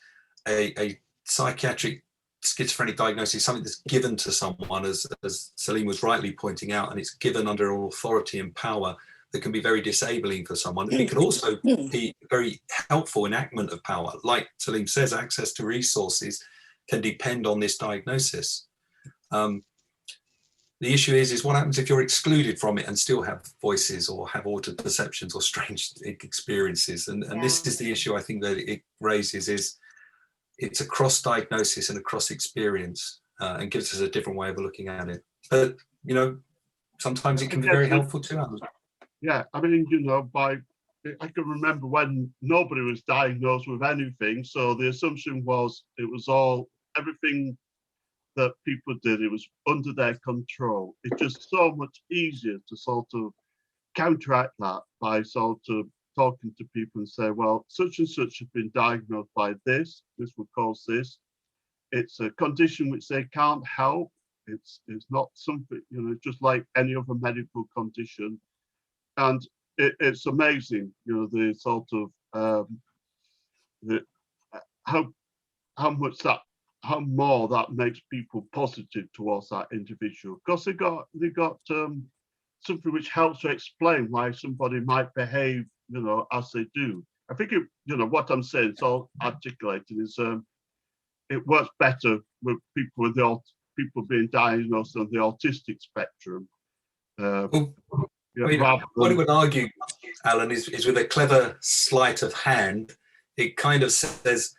a psychiatric schizophrenic diagnosis, something that's given to someone, as Salim was rightly pointing out, and it's given under authority and power that can be very disabling for someone. It can also be very helpful enactment of power. Like Salim says, access to resources can depend on this diagnosis. The issue is what happens if you're excluded from it and still have voices or have altered perceptions or strange experiences? And this is the issue I think that it raises, is it's a cross diagnosis and a cross experience, and gives us a different way of looking at it. But, sometimes it can be very helpful too. Yeah, I mean, by I can remember when nobody was diagnosed with anything, so the assumption was it was all, everything that people did, it was under their control. It's just so much easier to sort of counteract that by sort of talking to people and say, well, such and such have been diagnosed by this would cause this. It's a condition which they can't help. It's not something, you know, just like any other medical condition. And it's amazing, you know, the sort of how much that, how more that makes people positive towards that individual, because they got something which helps to explain why somebody might behave, you know, as they do. I think it, you know, what I'm saying, it's all articulated, is it works better with people with the people being diagnosed on the autistic spectrum. What I would argue, Alan, is with a clever sleight of hand, it kind of says,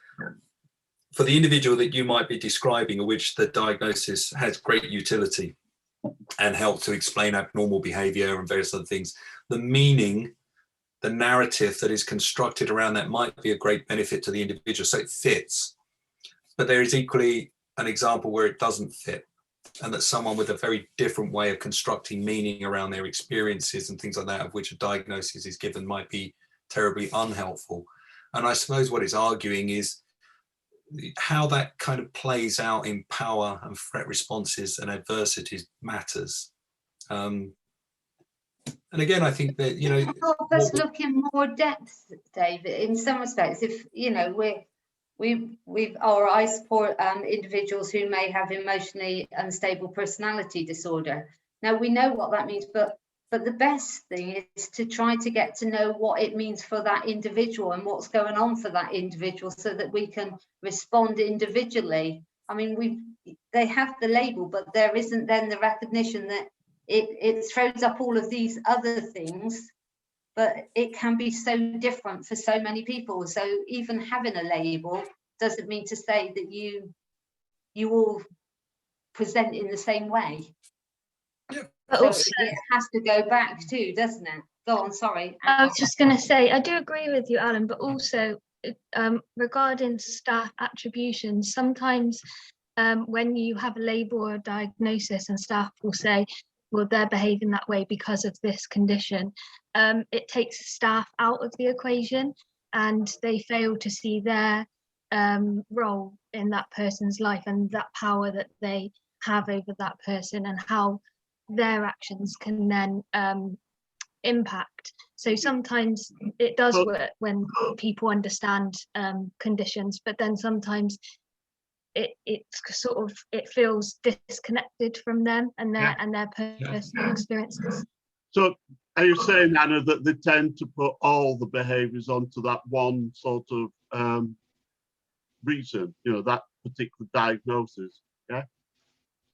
for the individual that you might be describing, of which the diagnosis has great utility and help to explain abnormal behavior and various other things, the meaning, the narrative that is constructed around that might be a great benefit to the individual, so it fits. But there is equally an example where it doesn't fit, and that someone with a very different way of constructing meaning around their experiences and things like that, of which a diagnosis is given, might be terribly unhelpful. And I suppose what it's arguing is how that kind of plays out in power and threat responses and adversities matters. And again, I think that, you know, help us look in more depth, David, in some respects. If, you know, I support individuals who may have emotionally unstable personality disorder. Now, we know what that means, but the best thing is to try to get to know what it means for that individual and what's going on for that individual, so that we can respond individually. I mean, they have the label, but there isn't then the recognition that it throws up all of these other things, but it can be so different for so many people. So even having a label doesn't mean to say that you all present in the same way. Yeah. But so also, it has to go back too, doesn't it? Go on, sorry. I was just going to say, I do agree with you, Alan, but also regarding staff attributions, sometimes when you have a label or a diagnosis and staff will say, well, they're behaving that way because of this condition, it takes staff out of the equation and they fail to see their role in that person's life and that power that they have over that person and how their actions can then impact. So sometimes it does work when people understand conditions, but then sometimes it feels disconnected from them and their personal experiences. So are you saying, Anna, that they tend to put all the behaviours onto that one sort of reason, you know, that particular diagnosis?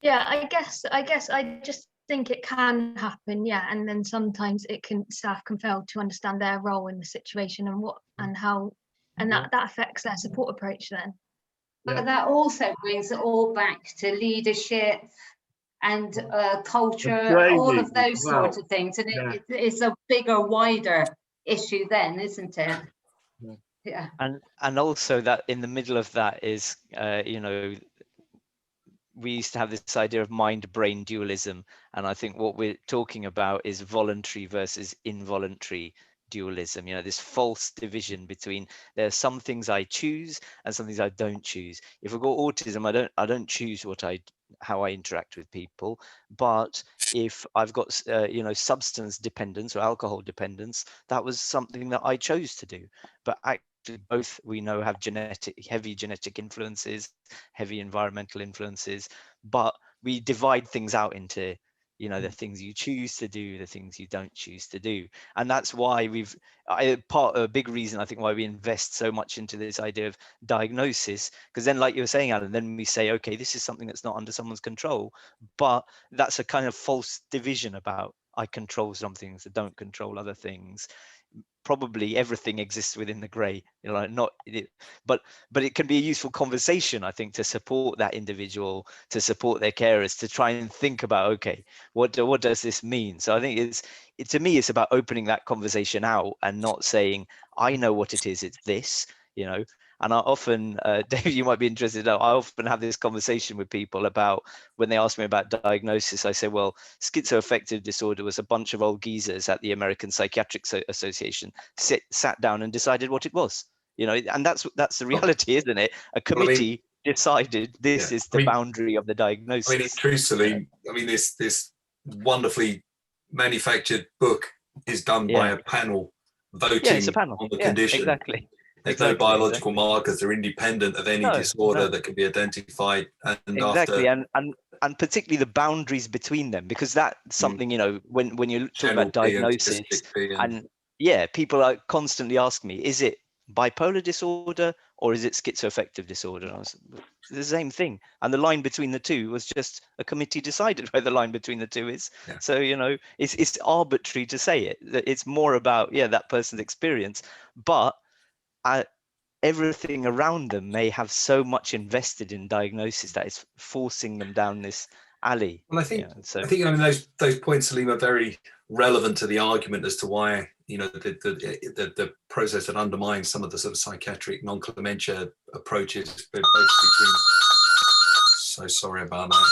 Yeah, I guess I just think it can happen, and then sometimes staff can fail to understand their role in the situation and how that affects their support approach then. But that also brings it all back to leadership and culture, all of those sorts of things, and it's a bigger, wider issue then, isn't it? Yeah. And also that in the middle of that is you know, we used to have this idea of mind-brain dualism, and I think what we're talking about is voluntary versus involuntary dualism. You know, this false division between there are some things I choose and some things I don't choose. If I've got autism, I don't choose how I interact with people, but if I've got you know, substance dependence or alcohol dependence, that was something that I chose to do. But actually both, we know, have heavy genetic influences, heavy environmental influences, but we divide things out into, you know, the things you choose to do, the things you don't choose to do. And that's why a big reason I think why we invest so much into this idea of diagnosis, because then, like you were saying, Alan, then we say, okay, this is something that's not under someone's control, but that's a kind of false division about I control some things, I don't control other things. Probably everything exists within the grey, you know, but it can be a useful conversation, I think, to support that individual, to support their carers, to try and think about, okay, what does this mean? So I think to me, it's about opening that conversation out and not saying, I know what it is, it's this, you know. And I often, David, you might be interested to know, I often have this conversation with people about, when they ask me about diagnosis, I say, well, schizoaffective disorder was a bunch of old geezers at the American Psychiatric Association sat down and decided what it was, you know, and that's the reality, isn't it? A committee decided this is the boundary of the diagnosis. I mean, truthfully, I mean, this wonderfully manufactured book is done by a panel voting it's a panel on the condition. Exactly. There's no biological markers. They're independent of any disorder that can be identified. And exactly, and particularly the boundaries between them, because that's something, you know, when you talk about diagnosis, and people are constantly asking me, is it bipolar disorder or is it schizoaffective disorder? And I was, the same thing, and the line between the two was just a committee decided where the line between the two is. So, you know, it's arbitrary to say it. It's more about that person's experience, but everything around them may have so much invested in diagnosis that it's forcing them down this alley. Well, I think I mean those points, Salim, are very relevant to the argument as to why, you know, the process that undermines some of the sort of psychiatric non-clementia approaches, both between. So sorry about that.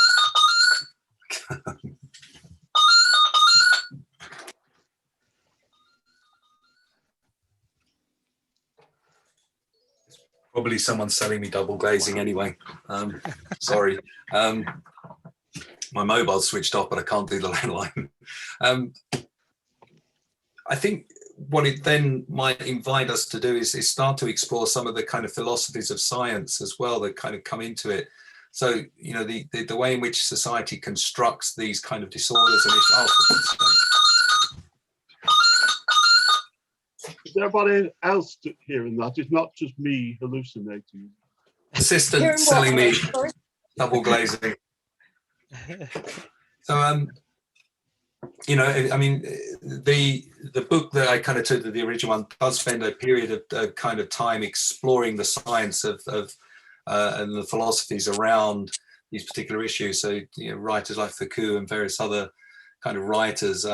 Probably someone selling me double glazing anyway. Sorry. My mobile's switched off, but I can't do the landline. I think what it then might invite us to do is start to explore some of the kind of philosophies of science as well that kind of come into it. So, you know, the way in which society constructs these kind of disorders and Is everybody else hearing that? It's not just me hallucinating. Assistant selling me double glazing. So, you know, I mean, the book that I kind of took, the original one, does spend a period of kind of time exploring the science of and the philosophies around these particular issues. So, you know, writers like Foucault and various other kind of writers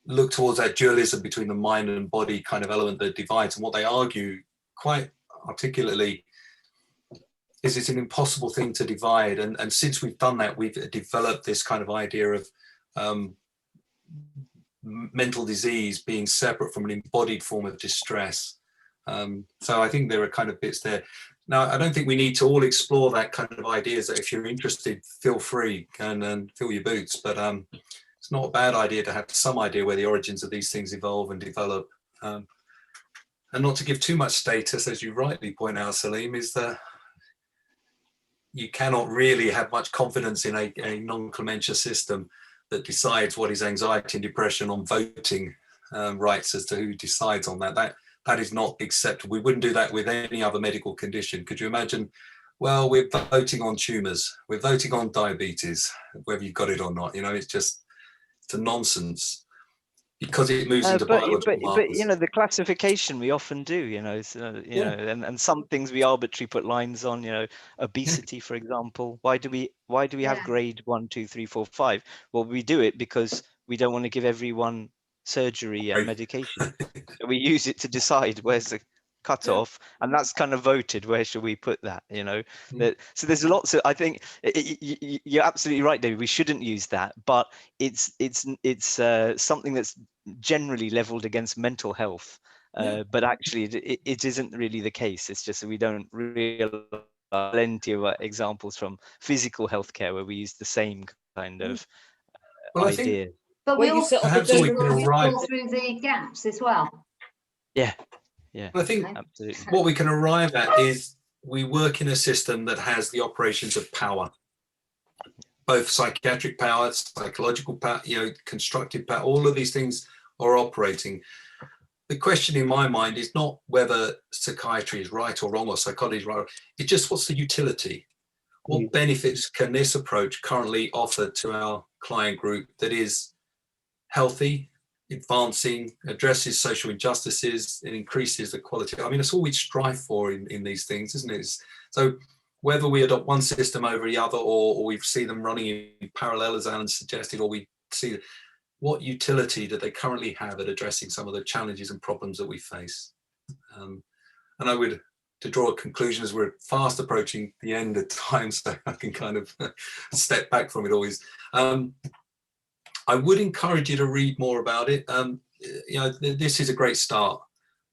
look towards that dualism between the mind and body kind of element that divides, and what they argue quite articulately is it's an impossible thing to divide. And since we've done that, we've developed this kind of idea of mental disease being separate from an embodied form of distress. So I think there are kind of bits there. Now, I don't think we need to all explore that kind of ideas. That if you're interested, feel free and fill your boots. But it's not a bad idea to have some idea where the origins of these things evolve and develop. And not to give too much status, as you rightly point out, Salim, is that you cannot really have much confidence in a non-clementia system that decides what is anxiety and depression on voting rights as to who decides on that. That is not acceptable. We wouldn't do that with any other medical condition. Could you imagine? Well, we're voting on tumours, we're voting on diabetes, whether you've got it or not. You know, it's a nonsense because it moves into biological markers. But you know, the classification we often do, you know, you know, and some things we arbitrarily put lines on, you know, obesity, for example. Why do we have grade 1, 2, 3, 4, 5? Well, we do it because we don't want to give everyone surgery and medication. So we use it to decide where's the cutoff, and that's kind of voted. Where should we put that? You know, so there's lots of. I think you're absolutely right, David. We shouldn't use that, but it's something that's generally leveled against mental health. But actually, it isn't really the case. It's just that we don't realize plenty of examples from physical healthcare where we use the same kind of idea. But we also go through the gaps as well. Yeah. I think absolutely. What we can arrive at is we work in a system that has the operations of power, both psychiatric power, psychological power, you know, constructive power. All of these things are operating. The question in my mind is not whether psychiatry is right or wrong or psychology is right or wrong. It's just what's the utility? What benefits can this approach currently offer to our client group that is healthy, advancing, addresses social injustices, it increases the quality. I mean, it's all we strive for in these things, isn't it? So whether we adopt one system over the other, or we see them running in parallel, as Alan suggested, or we see what utility do they currently have at addressing some of the challenges and problems that we face? And I would, to draw a conclusion, as we're fast approaching the end of time, so I can kind of step back from it always. I would encourage you to read more about it. You know, this is a great start.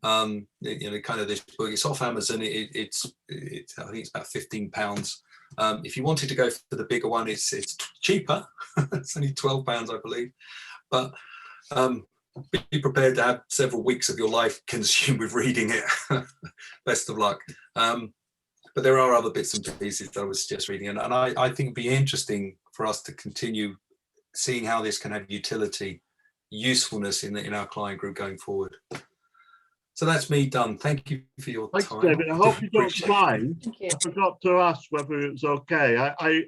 You know, kind of this book, it's off Amazon. It's I think it's about £15. If you wanted to go for the bigger one, it's cheaper. It's only £12, I believe. But be prepared to have several weeks of your life consumed with reading it. Best of luck. But there are other bits and pieces that I was just reading, and I think it'd be interesting for us to continue seeing how this can have utility, usefulness in our client group going forward. So that's me done. Thank you for your Thanks, time. David. I hope you don't Appreciate it. mind. Thank you. I forgot to ask whether it's okay.